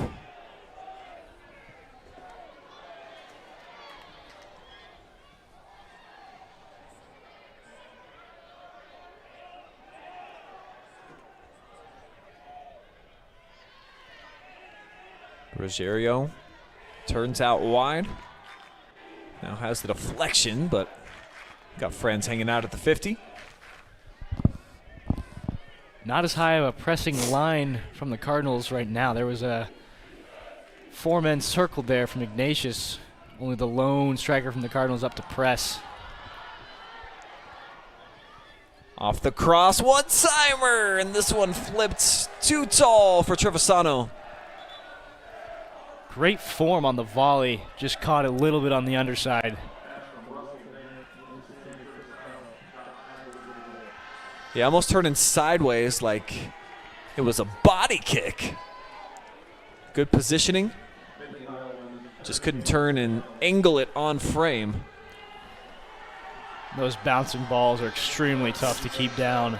Ruggerio turns out wide. Now has the deflection, but got friends hanging out at the 50. Not as high of a pressing line from the Cardinals right now. There was a 4-man circle there from Ignatius. Only the lone striker from the Cardinals up to press. Off the cross, one-timer, and this one flipped too tall for Trevisano. Great form on the volley, just caught a little bit on the underside. Yeah, almost turning sideways like it was a body kick. Good positioning. Just couldn't turn and angle it on frame. Those bouncing balls are extremely tough to keep down.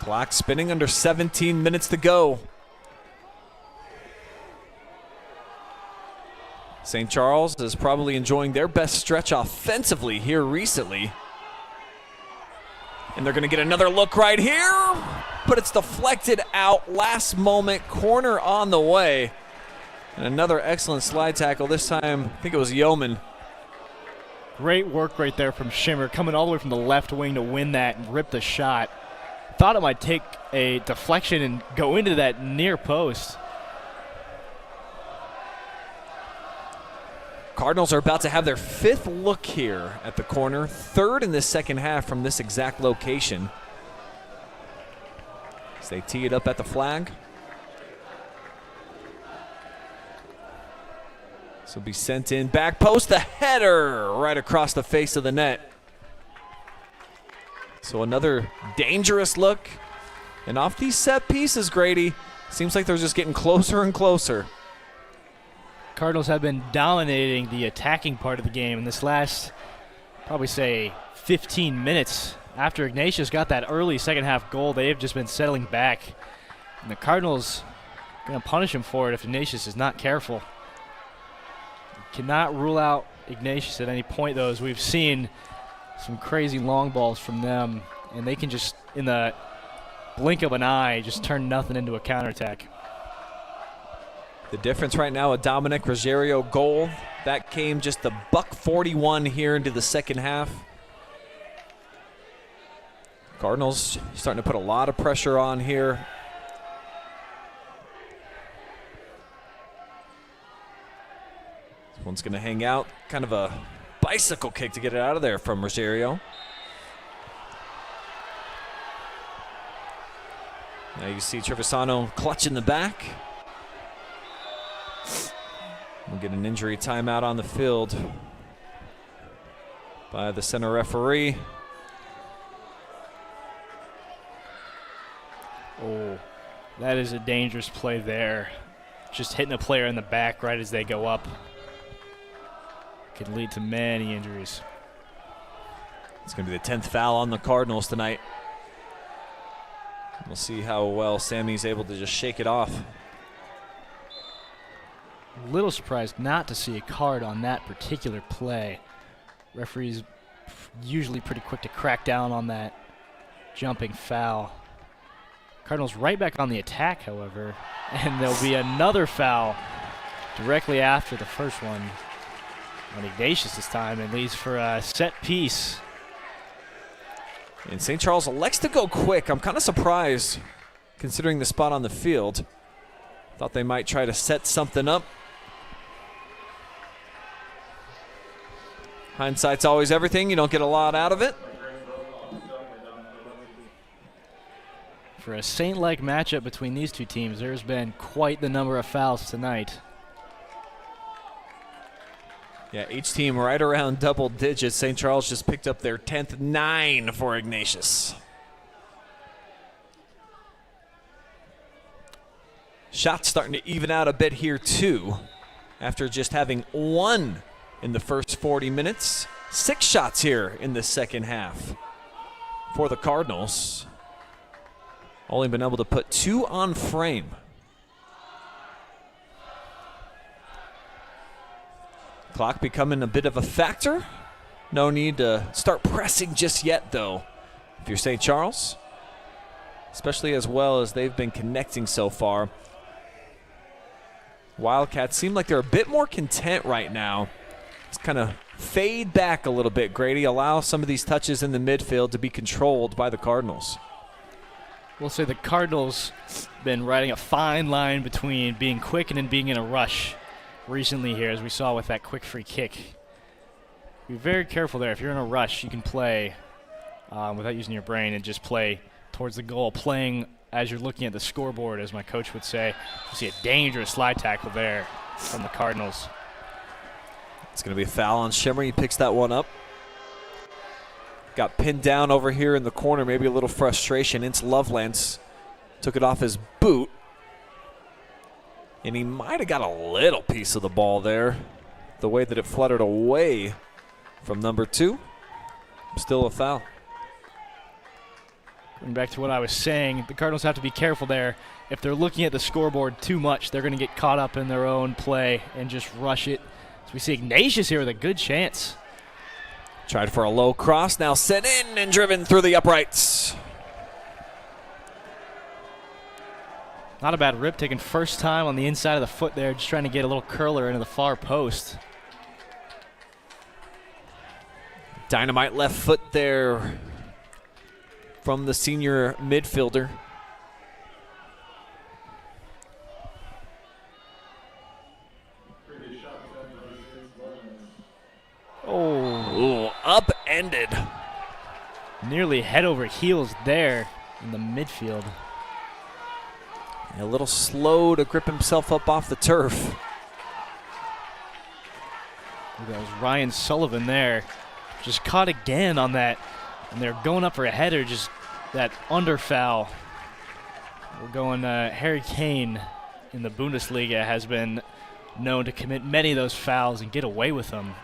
Clock spinning, under 17 minutes to go. St. Charles is probably enjoying their best stretch offensively here recently. And they're going to get another look right here, but it's deflected out. Last moment, corner on the way. And another excellent slide tackle. This time, I think it was Yeoman. Great work right there from Shimmer, coming all the way from the left wing to win that and rip the shot. Thought it might take a deflection and go into that near post. Cardinals are about to have their 5th look here at the corner, 3rd in this second half from this exact location. As they tee it up at the flag. This will be sent in, back post, the header right across the face of the net. So another dangerous look. And off these set pieces, Grady, seems like they're just getting closer and closer. Cardinals have been dominating the attacking part of the game in this last, probably say, 15 minutes. After Ignatius got that early second half goal, they have just been settling back. And the Cardinals are going to punish him for it if Ignatius is not careful. Cannot rule out Ignatius at any point, though, as we've seen some crazy long balls from them, and they can just, in the blink of an eye, just turn nothing into a counterattack. The difference right now, a Domenic Ruggerio goal. That came just the $1:41 here into the second half. Cardinals starting to put a lot of pressure on here. This one's going to hang out. Kind of a bicycle kick to get it out of there from Ruggerio. Now you see Trevisano clutching the back. We'll get an injury timeout on the field by the center referee. Oh, that is a dangerous play there. Just hitting a player in the back right as they go up. could lead to many injuries. It's going to be the 10th foul on the Cardinals tonight. We'll see how well Sammy's able to just shake it off. A little surprised not to see a card on that particular play. Referees usually pretty quick to crack down on that jumping foul. Cardinals right back on the attack, however, and there'll be another foul directly after the first one on Ignatius this time, and leads for a set piece. And St. Charles elects to go quick. I'm kind of surprised considering the spot on the field. Thought they might try to set something up. Hindsight's always everything. You don't get a lot out of it. For a Saint-like matchup between these two teams, there's been quite the number of fouls tonight. Yeah, each team right around double digits. St. Charles just picked up their 10th, 9 for Ignatius. Shots starting to even out a bit here too. After just having 1 in the first 40 minutes. 6 shots here in the second half for the Cardinals. Only been able to put 2 on frame. Clock becoming a bit of a factor. No need to start pressing just yet, though, if you're St. Charles, especially as well as they've been connecting so far. Wildcats seem like they're a bit more content right now. It's kind of fade back a little bit, Grady. Allow some of these touches in the midfield to be controlled by the Cardinals. We'll say the Cardinals been riding a fine line between being quick and then being in a rush recently here, as we saw with that quick free kick. Be very careful there. If you're in a rush, you can play without using your brain and just play towards the goal, playing as you're looking at the scoreboard, as my coach would say. You see a dangerous slide tackle there from the Cardinals. It's going to be a foul on Shimmer. He picks that one up. Got pinned down over here in the corner, maybe a little frustration. Ince Lovelands took it off his boot. And he might have got a little piece of the ball there, the way that it fluttered away from number 2. Still a foul. Going back to what I was saying, the Cardinals have to be careful there. If they're looking at the scoreboard too much, they're going to get caught up in their own play and just rush it. So we see Ignatius here with a good chance. Tried for a low cross, now sent in and driven through the uprights. Not a bad rip, taking first time on the inside of the foot there, just trying to get a little curler into the far post. Dynamite left foot there from the senior midfielder. Oh, upended. Nearly head over heels there in the midfield. A little slow to grip himself up off the turf. That was Ryan Sullivan there. Just caught again on that. And they're going up for a header, just that under foul. We're going Harry Kane in the Bundesliga has been known to commit many of those fouls and get away with them.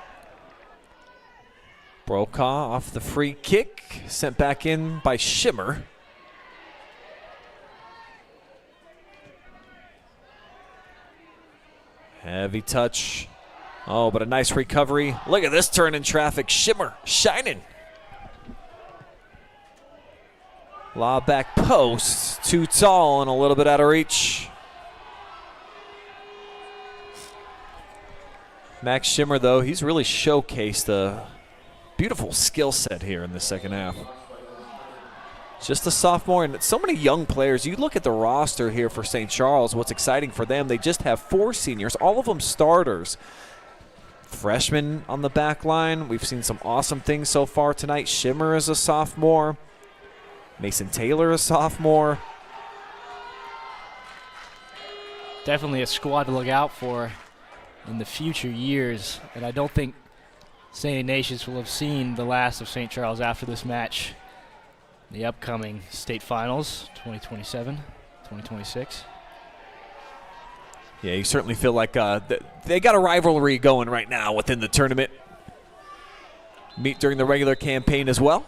Brokaw off the free kick, sent back in by Shimmer. Heavy touch. Oh, but a nice recovery. Look at this turn in traffic. Shimmer shining. Lob back post. Too tall and a little bit out of reach. Max Shimmer, though, he's really showcased a beautiful skill set here in the second half. Just a sophomore, and so many young players. You look at the roster here for St. Charles, what's exciting for them, they just have 4 seniors, all of them starters. Freshmen on the back line. We've seen some awesome things so far tonight. Shimmer is a sophomore. Mason Taylor, a sophomore. Definitely a squad to look out for in the future years, and I don't think St. Ignatius will have seen the last of St. Charles after this match. The upcoming state finals, 2027, 2026. Yeah, you certainly feel like they got a rivalry going right now within the tournament. meet during the regular campaign as well.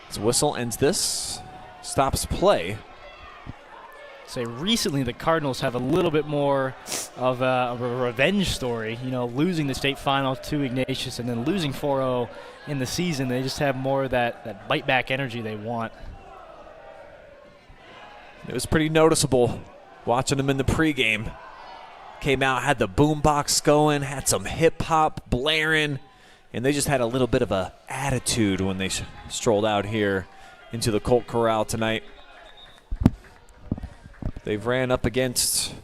His whistle ends this, stops play. Say recently the Cardinals have a little bit more of a revenge story. You know, losing the state final to Ignatius and then losing 4-0 in the season. They just have more of that bite back energy they want. It was pretty noticeable watching them in the pregame. Came out, had the boombox going, had some hip hop blaring, and they just had a little bit of a attitude when they strolled out here into the Colt Corral tonight. They've ran up against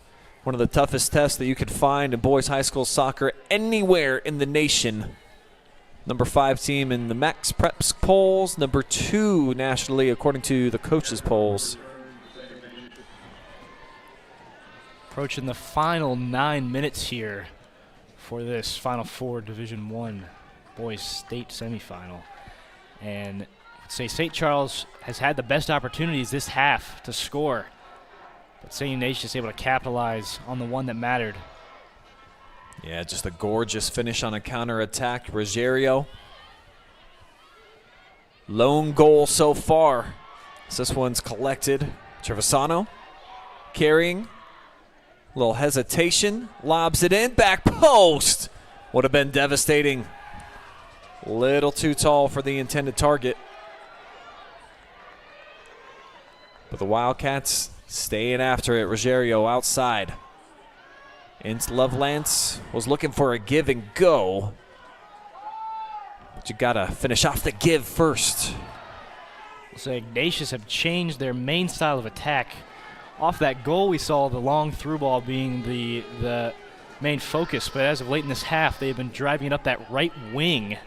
one of the toughest tests that you could find in boys high school soccer anywhere in the nation. Number 5 team in the Max Preps polls, number 2 nationally according to the coaches polls. Approaching the final 9 minutes here for this Final Four Division I boys state semifinal. And I'd say St. Charles has had the best opportunities this half to score. But St. Ignatius able to capitalize on the one that mattered. Yeah, just a gorgeous finish on a counterattack. Ruggerio. Lone goal so far. So this one's collected. Trevisano carrying. A little hesitation. Lobs it in. Back post. Would have been devastating. Little too tall for the intended target. But the Wildcats staying after it. Ruggerio outside. And Lovelance was looking for a give and go. But you gotta finish off the give first. So Ignatius have changed their main style of attack. Off that goal, we saw the long through ball being the main focus. But as of late in this half, they've been driving it up that right wing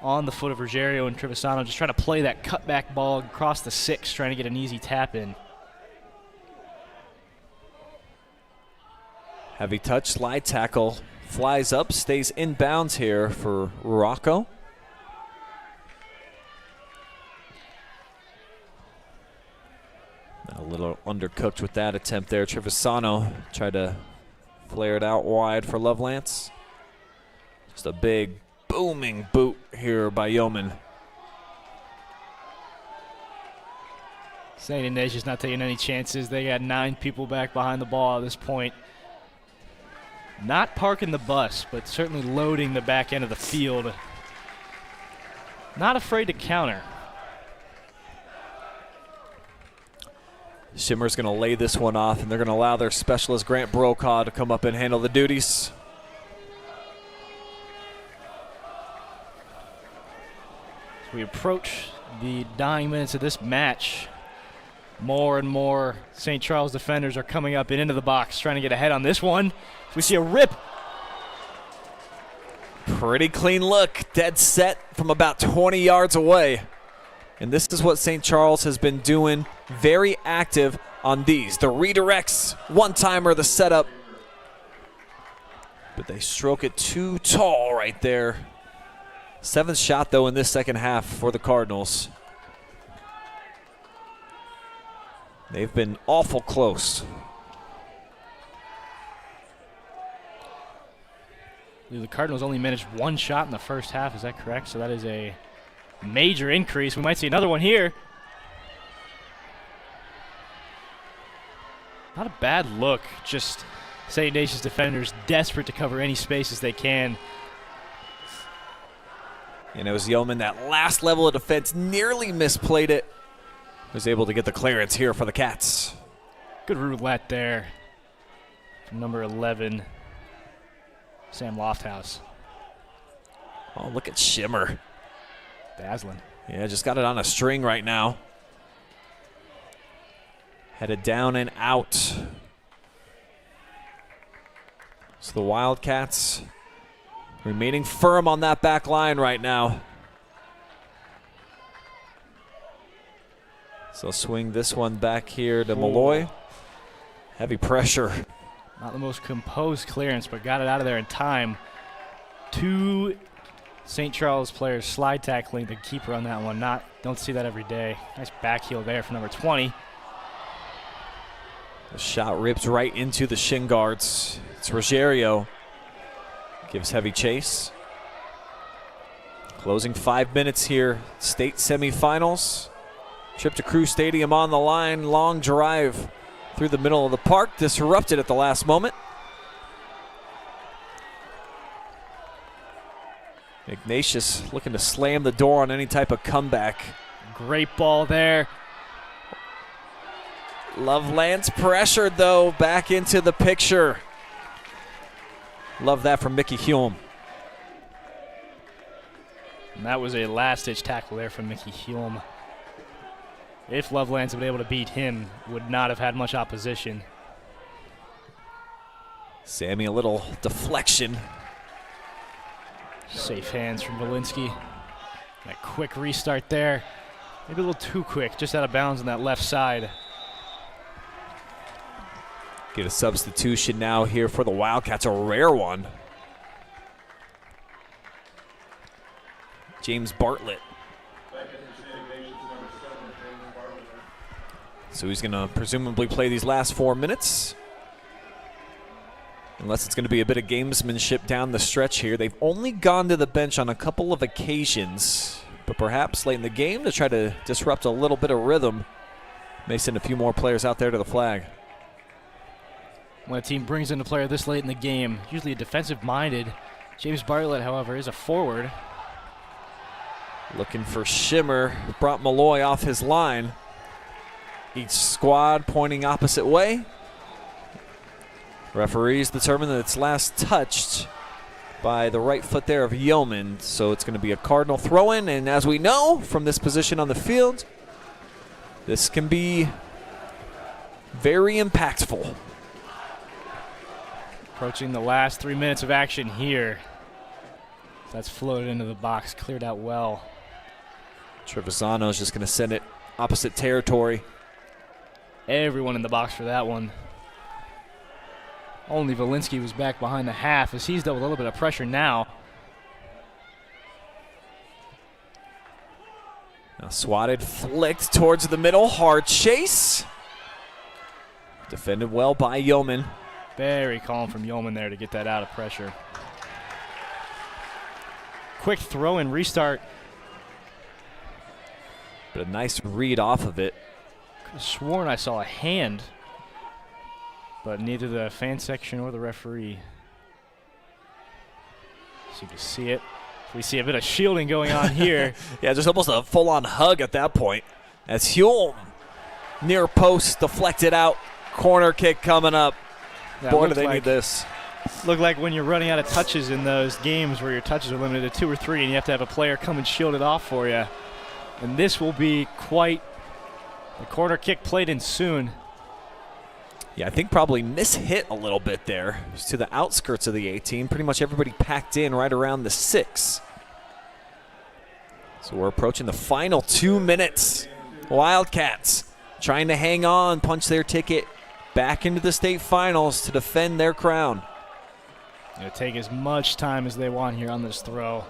on the foot of Ruggerio and Trevisano, just trying to play that cutback ball across the 6, trying to get an easy tap in. Heavy touch, slide tackle, flies up, stays in bounds here for Rocco. A little undercooked with that attempt there. Trevisano tried to flare it out wide for Lovelance. Just a big booming boot here by Yeoman. St. Ignatius not taking any chances. They got 9 people back behind the ball at this point. Not parking the bus, but certainly loading the back end of the field. Not afraid to counter. Shimmer's going to lay this one off, and they're going to allow their specialist Grant Brokaw to come up and handle the duties. As we approach the dying minutes of this match, more and more St. Charles defenders are coming up and into the box, trying to get ahead on this one. We see a rip. Pretty clean look, dead set from about 20 yards away. And this is what St. Charles has been doing, very active on these. The redirects, one-timer, the setup. But they stroke it too tall right there. 7th shot, though, in this second half for the Cardinals. They've been awful close. The Cardinals only managed 1 shot in the first half, is that correct? So that is a major increase. We might see another one here. Not a bad look. Just St. Ignatius defenders desperate to cover any spaces they can. And it was Yeoman, that last level of defense, nearly misplayed it. Was able to get the clearance here for the Cats. Good roulette there from number 11, Sam Lofthouse. Oh, look at Shimmer. Dazzling. Yeah, just got it on a string right now. Headed down and out. So the Wildcats remaining firm on that back line right now. So swing this one back here to Malloy. Heavy pressure. Not the most composed clearance, but got it out of there in time. 2 St. Charles players slide tackling the keeper on that one. Don't see that every day. Nice back heel there for number 20. The shot rips right into the shin guards. It's Ruggerio. Gives heavy chase. Closing 5 minutes here. State semifinals. Trip to Crew Stadium on the line. Long drive through the middle of the park. Disrupted at the last moment. Ignatius looking to slam the door on any type of comeback. Great ball there. Loveland's pressured, though, back into the picture. Love that from Mickey Hume. And that was a last-ditch tackle there from Mickey Hume. If Lovelands had been able to beat him, would not have had much opposition. Sammy, a little deflection. Safe hands from Walensky. That quick restart there. Maybe a little too quick, just out of bounds on that left side. Get a substitution now here for the Wildcats, a rare one. James Bartlett. So he's going to presumably play these last 4 minutes. Unless it's going to be a bit of gamesmanship down the stretch here. They've only gone to the bench on a couple of occasions, but perhaps late in the game to try to disrupt a little bit of rhythm. May send a few more players out there to the flag. When a team brings in a player this late in the game, usually a defensive-minded. James Bartlett, however, is a forward. Looking for Shimmer, brought Malloy off his line. Each squad pointing opposite way. Referees determine that it's last touched by the right foot there of Yeoman, so it's going to be a Cardinal throw-in, and as we know from this position on the field, this can be very impactful. Approaching the last 3 minutes of action here. That's floated into the box, cleared out well. Trevisano's just going to send it opposite territory. Everyone in the box for that one. Only Walensky was back behind the half as he's dealt with a little bit of pressure now. Now swatted, flicked towards the middle, hard chase. Defended well by Yeoman. Very calm from Yeoman there to get that out of pressure. Quick throw and restart. But a nice read off of it. Could have sworn I saw a hand, but neither the fan section or the referee seem to see it. We see a bit of shielding going on here. Yeah, just almost a full-on hug at that point. As Hume, near post, deflected out. Corner kick coming up. That Boy, do they need this. Look like when you're running out of touches in those games where your touches are limited to 2 or 3 and you have to have a player come and shield it off for you. And this will be quite the corner kick played in soon. Yeah, I think probably mishit a little bit there. Just to the outskirts of the 18. Pretty much everybody packed in right around the 6. So we're approaching the final 2 minutes. Wildcats trying to hang on, punch their ticket back into the state finals to defend their crown. It'll take as much time as they want here on this throw.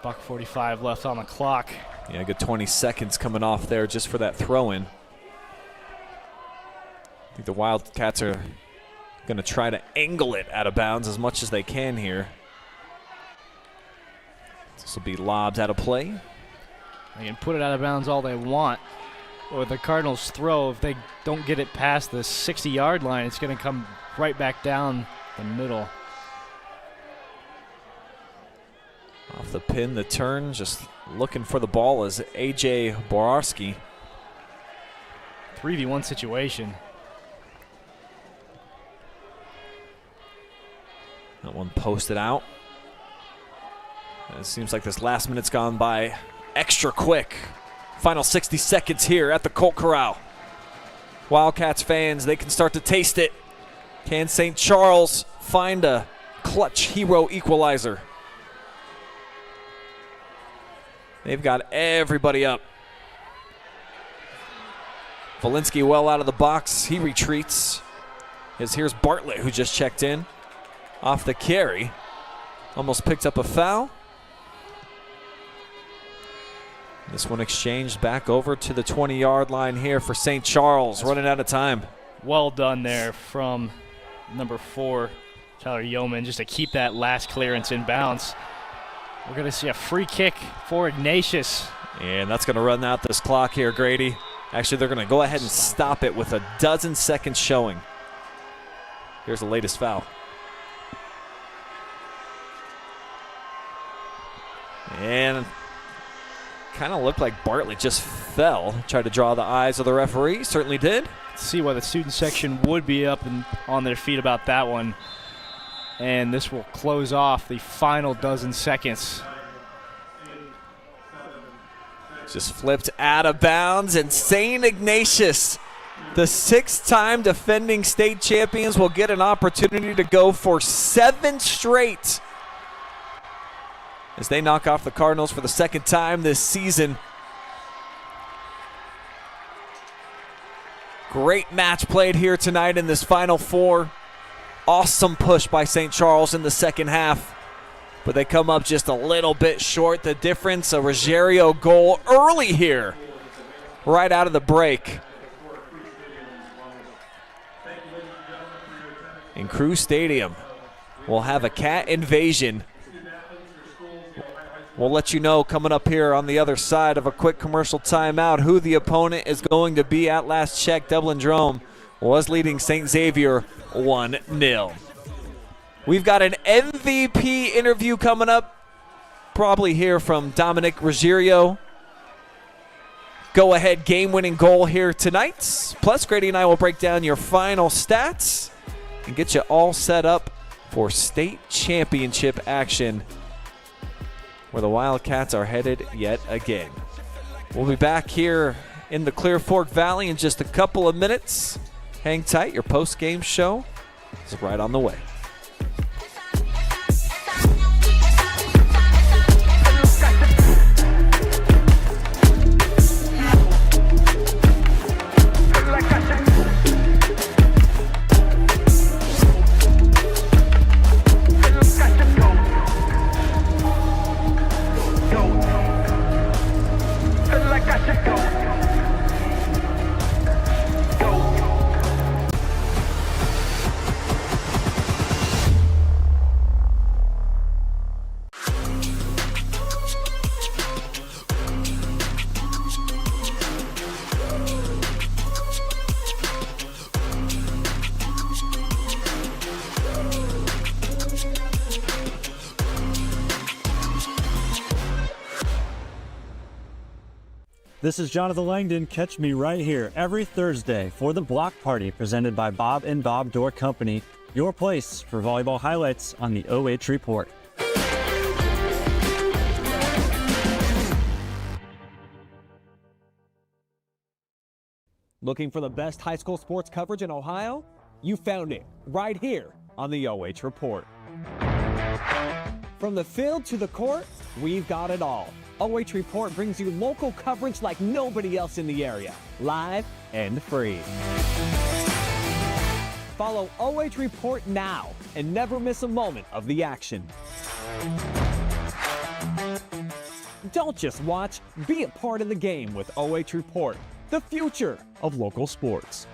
$1:45 left on the clock. Yeah, a good 20 seconds coming off there just for that throw-in. I think the Wildcats are going to try to angle it out of bounds as much as they can here. This will be lobs out of play. They can put it out of bounds all they want. Or the Cardinals throw, if they don't get it past the 60-yard line, it's going to come right back down the middle. Off the pin, the turn, just looking for the ball is A.J. Boiarsky. 3v1 situation. That one posted out. It seems like this last minute's gone by extra quick. Final 60 seconds here at the Colt Corral. Wildcats fans, they can start to taste it. Can St. Charles find a clutch hero equalizer? They've got everybody up. Walensky well out of the box. He retreats. Here's Bartlett, who just checked in. Off the carry. Almost picked up a foul. This one exchanged back over to the 20-yard line here for St. Charles. Running out of time. Well done there from number 4, Tyler Yeoman, just to keep that last clearance in bounds. We're going to see a free kick for Ignatius. And that's going to run out this clock here, Grady. Actually, they're going to go ahead and stop it with a 12 seconds showing. Here's the latest foul. And kind of looked like Bartlett just fell. Tried to draw the eyes of the referee. Certainly did. See why the student section would be up and on their feet about that one. And this will close off the final 12 seconds. Just flipped out of bounds, and St. Ignatius, the 6-time defending state champions, will get an opportunity to go for 7 straight as they knock off the Cardinals for the 2nd time this season. Great match played here tonight in this Final Four. Awesome push by St. Charles in the second half, but they come up just a little bit short. The difference, a Ruggerio goal early here, right out of the break. And Crew Stadium will have a cat invasion. We'll let you know coming up here on the other side of a quick commercial timeout who the opponent is going to be. At last check, Dublin Drome was leading St. Xavier 1-0. We've got an MVP interview coming up. Probably hear from Domenic Ruggerio. Go-ahead game-winning goal here tonight. Plus, Grady and I will break down your final stats and get you all set up for state championship action, where the Wildcats are headed yet again. We'll be back here in the Clear Fork Valley in just a couple of minutes. Hang tight, your post-game show is right on the way. This is Jonathan Langdon. Catch me right here every Thursday for the Block Party presented by Bob and Bob Door Company, your place for volleyball highlights on the OH Report. Looking for the best high school sports coverage in Ohio? You found it right here on the OH Report. From the field to the court, we've got it all. OH Report brings you local coverage like nobody else in the area, live and free. Follow OH Report now and never miss a moment of the action. Don't just watch, be a part of the game with OH Report, the future of local sports.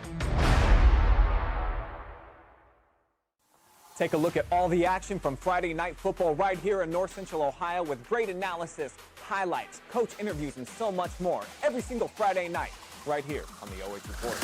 Take a look at all the action from Friday Night Football right here in North Central Ohio with great analysis, highlights, coach interviews, and so much more every single Friday night right here on the OH Report.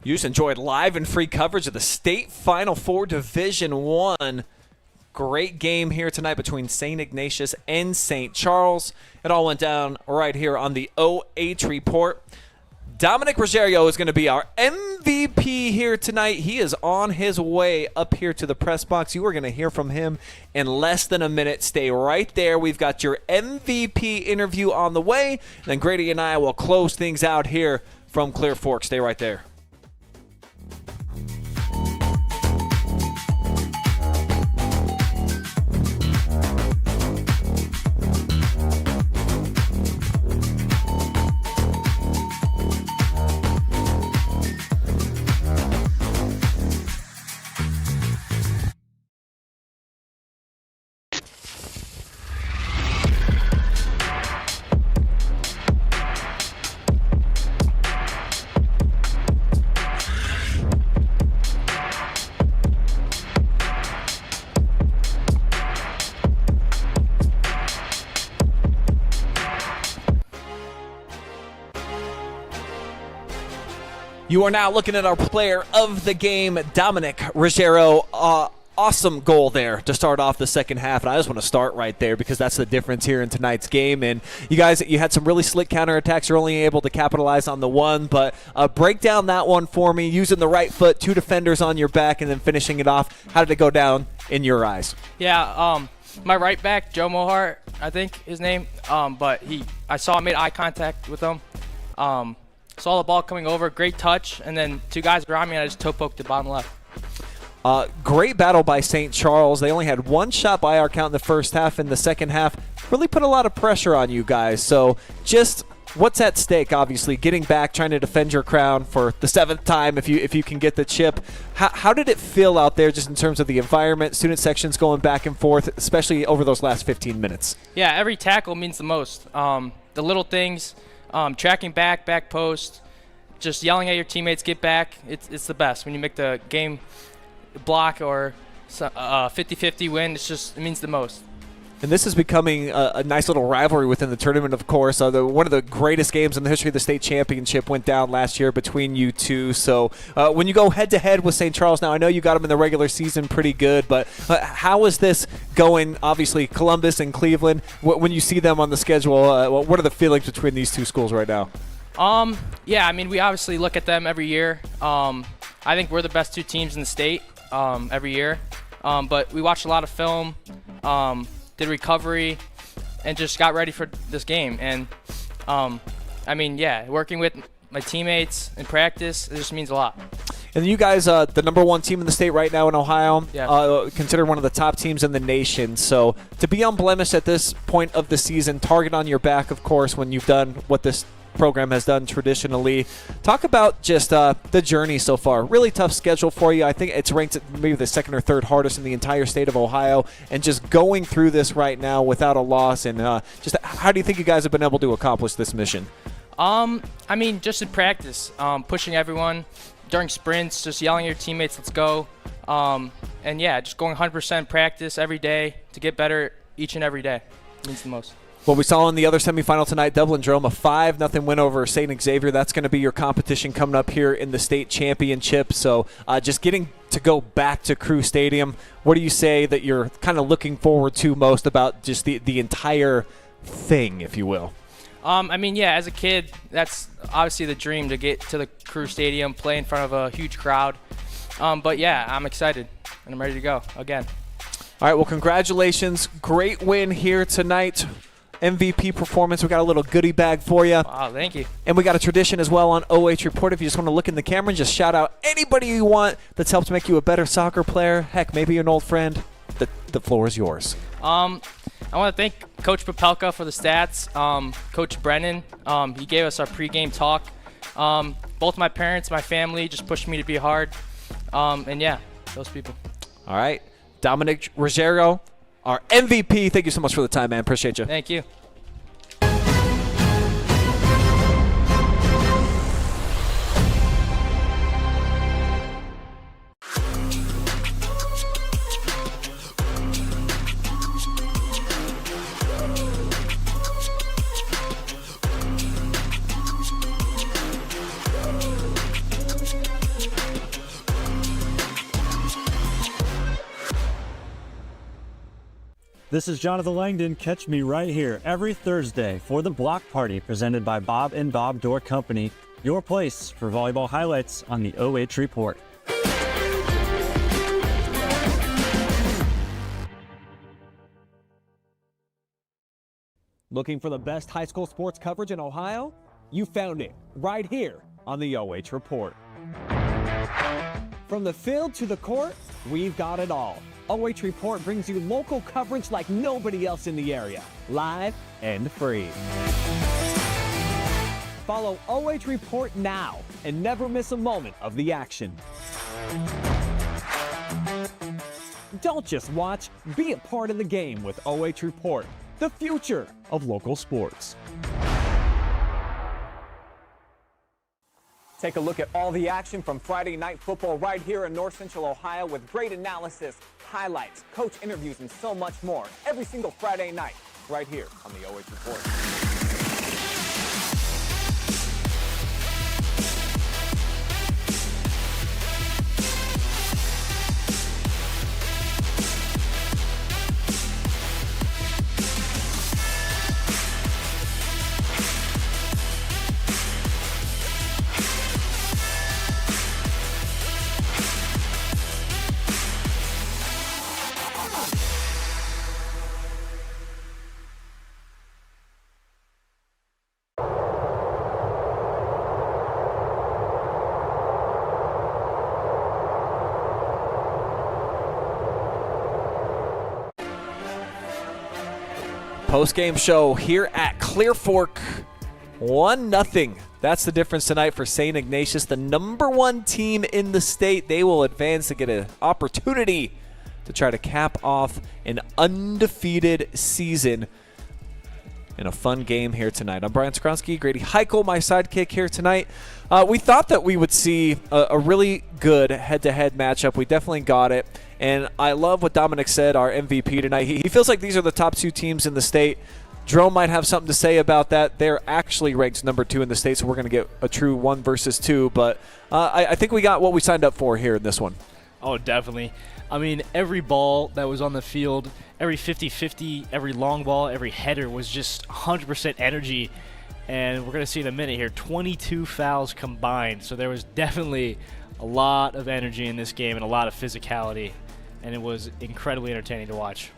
You just enjoyed live and free coverage of the state Final Four Division I. Great game here tonight between St. Ignatius and St. Charles. It all went down right here on the OH Report. Domenic Ruggerio is going to be our MVP here tonight. He is on his way up here to the press box. You are going to hear from him in less than a minute. Stay right there. We've got your MVP interview on the way. And then Grady and I will close things out here from Clear Fork. Stay right there. You are now looking at our player of the game, Domenic Ruggerio. Awesome goal there to start off the second half, and I just want to start right there because that's the difference here in tonight's game. And you guys, you had some really slick counterattacks. You're only able to capitalize on the one, but break down that one for me, using the right foot, 2 defenders on your back, and then finishing it off. How did it go down in your eyes? Yeah, my right back, Joe Mohart, I think his name, but I saw him, made eye contact with him. Saw the ball coming over, great touch, and then 2 guys around me, and I just toe poked the bottom left. Great battle by St. Charles. They only had 1 shot by our count in the first half. In the second half, really put a lot of pressure on you guys. So just what's at stake, obviously, getting back, trying to defend your crown for the 7th time if you can get the chip. How did it feel out there just in terms of the environment, student sections going back and forth, especially over those last 15 minutes? Yeah, every tackle means the most. The little things, tracking back post, just yelling at your teammates, get back. It's the best. When you make the game block or 50-50 win, it means the most. And this is becoming a nice little rivalry within the tournament, of course. One of the greatest games in the history of the state championship went down last year between you two. So when you go head-to-head with St. Charles now, I know you got them in the regular season pretty good, but how is this going? Obviously, Columbus and Cleveland, when you see them on the schedule, what are the feelings between these two schools right now? Yeah, I mean, we obviously look at them every year. I think we're the best 2 teams in the state every year. But we watched a lot of film, did recovery, and just got ready for this game. And, I mean, yeah, working with my teammates in practice, it just means a lot. And you guys, the #1 team in the state right now in Ohio, yeah. Considered one of the top teams in the nation. So to be unblemished at this point of the season, target on your back, of course, when you've done what this program has done traditionally. Talk about just the journey so far. Really tough schedule for you. I think it's ranked maybe the 2nd or 3rd hardest in the entire state of Ohio, and just going through this right now without a loss, and just how do you think you guys have been able to accomplish this mission? I mean, just in practice, pushing everyone during sprints, just yelling at your teammates, let's go. And yeah, just going 100% practice every day to get better each and every day. It means the most. Well, we saw in the other semifinal tonight, Dublin-Drome, a 5-0 win over St. Xavier. That's going to be your competition coming up here in the state championship. So just getting to go back to Crew Stadium, what do you say that you're kind of looking forward to most about just the entire thing, if you will? I mean, yeah, as a kid, that's obviously the dream, to get to the Crew Stadium, play in front of a huge crowd. But yeah, I'm excited, and I'm ready to go again. All right, well, congratulations. Great win here tonight. MVP performance. We got a little goodie bag for you. Wow, thank you. And we got a tradition as well on OH Report. If you just want to look in the camera and just shout out anybody you want that's helped make you a better soccer player, heck, maybe an old friend, the floor is yours. I want to thank Coach Popelka for the stats. Coach Brennan, he gave us our pregame talk. Both my parents, my family just pushed me to be hard. And yeah, those people. All right. Domenic Ruggerio, our MVP. Thank you so much for the time, man. Appreciate you. Thank you. This is Jonathan Langdon. Catch me right here every Thursday for the Block Party presented by Bob and Bob Door Company, your place for volleyball highlights on the OH Report. Looking for the best high school sports coverage in Ohio? You found it right here on the OH Report. From the field to the court, we've got it all. OH Report brings you local coverage like nobody else in the area, live and free. Follow OH Report now and never miss a moment of the action. Don't just watch, be a part of the game with OH Report, the future of local sports. Take a look at all the action from Friday night football right here in North Central Ohio with great analysis, highlights, coach interviews, and so much more every single Friday night right here on the OH Report. Post-game show here at Clear Fork. 1-0. That's the difference tonight for St. Ignatius, the #1 team in the state. They will advance to get an opportunity to try to cap off an undefeated season in a fun game here tonight. I'm Brian Skowronski, Grady Heichel, my sidekick here tonight. We thought that we would see a really good head-to-head matchup. We definitely got it. And I love what Domenic said, our MVP tonight. He feels like these are the top 2 teams in the state. Drone might have something to say about that. They're actually ranked #2 in the state, so we're going to get a true 1 versus 2. But I think we got what we signed up for here in this one. Oh, definitely. I mean, every ball that was on the field, every 50-50, every long ball, every header was just 100% energy. And we're going to see in a minute here, 22 fouls combined. So there was definitely a lot of energy in this game and a lot of physicality. And it was incredibly entertaining to watch.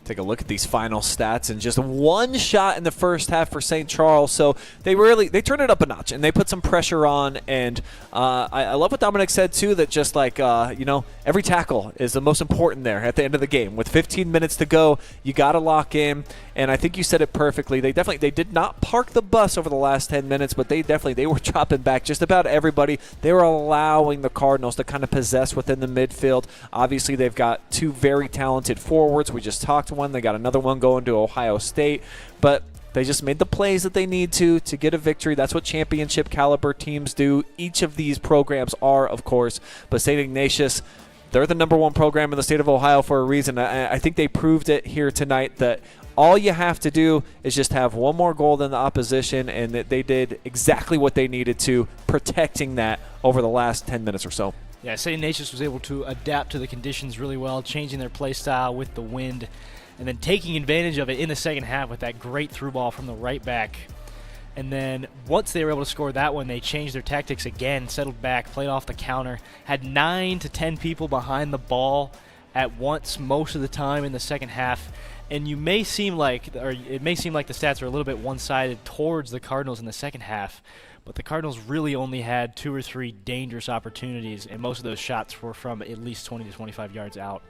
Take a look at these final stats, and just 1 shot in the first half for St. Charles. So they turned it up a notch, and they put some pressure on. And I love what Domenic said too, that just like every tackle is the most important there at the end of the game. With 15 minutes to go, you got to lock in. And I think you said it perfectly. They did not park the bus over the last 10 minutes, but they were dropping back just about everybody. They were allowing the Cardinals to kind of possess within the midfield. Obviously, they've got 2 very talented forwards. We just talked one. They got another one going to Ohio State. But they just made the plays that they need to get a victory. That's what championship caliber teams do. Each of these programs are, of course. But St. Ignatius, they're the #1 program in the state of Ohio for a reason. I think they proved it here tonight that all you have to do is just have 1 more goal than the opposition, and that they did exactly what they needed to, protecting that over the last 10 minutes or so. Yeah, St. Ignatius was able to adapt to the conditions really well, changing their play style with the wind, and then taking advantage of it in the second half with that great through ball from the right back. And then once they were able to score that one, they changed their tactics again, settled back, played off the counter, had 9 to 10 people behind the ball at once most of the time in the second half. And it may seem like the stats are a little bit one-sided towards the Cardinals in the second half, but the Cardinals really only had 2 or 3 dangerous opportunities, and most of those shots were from at least 20 to 25 yards out.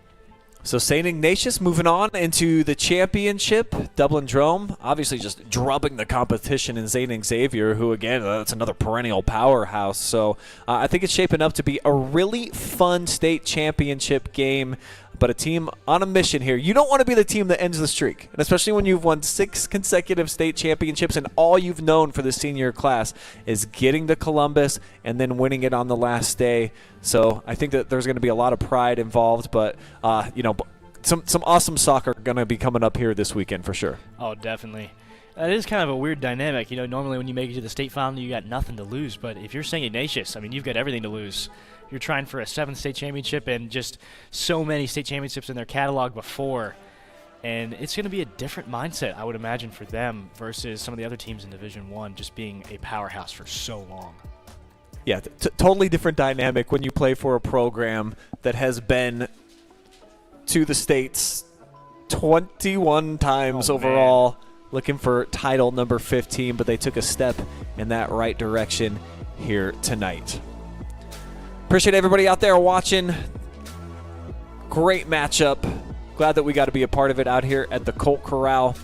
So St. Ignatius moving on into the championship. Dublin Drome obviously just drubbing the competition in St. Xavier, who, again, that's another perennial powerhouse. So I think it's shaping up to be a really fun state championship game, but a team on a mission here. You don't want to be the team that ends the streak, and especially when you've won 6 consecutive state championships and all you've known for the senior class is getting to Columbus and then winning it on the last day. So I think that there's going to be a lot of pride involved, but some awesome soccer going to be coming up here this weekend for sure. Oh, definitely. It is kind of a weird dynamic. Normally when you make it to the state final, you got nothing to lose, but if you're St. Ignatius, you've got everything to lose. You're trying for a 7th state championship and just so many state championships in their catalog before. And it's going to be a different mindset, I would imagine, for them versus some of the other teams in Division I just being a powerhouse for so long. Yeah, totally different dynamic when you play for a program that has been to the States 21 times overall, looking for title number 15, but they took a step in that right direction here tonight. Appreciate everybody out there watching. Great matchup. Glad that we got to be a part of it out here at the Colt Corral.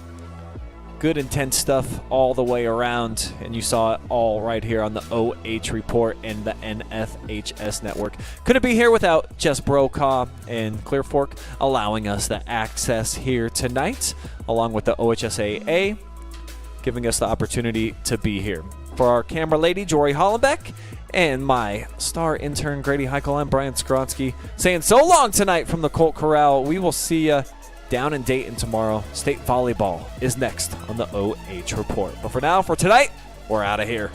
Good, intense stuff all the way around, and you saw it all right here on the OH Report and the NFHS Network. Couldn't be here without Jess Brokaw and Clear Fork allowing us the access here tonight, along with the OHSAA, giving us the opportunity to be here. For our camera lady, Jory Hollenbeck, and my star intern, Grady Heichel, I'm Brian Skowronski, saying so long tonight from the Colt Corral. We will see you down in Dayton tomorrow. State volleyball is next on the OH Report. But for now, for tonight, we're out of here.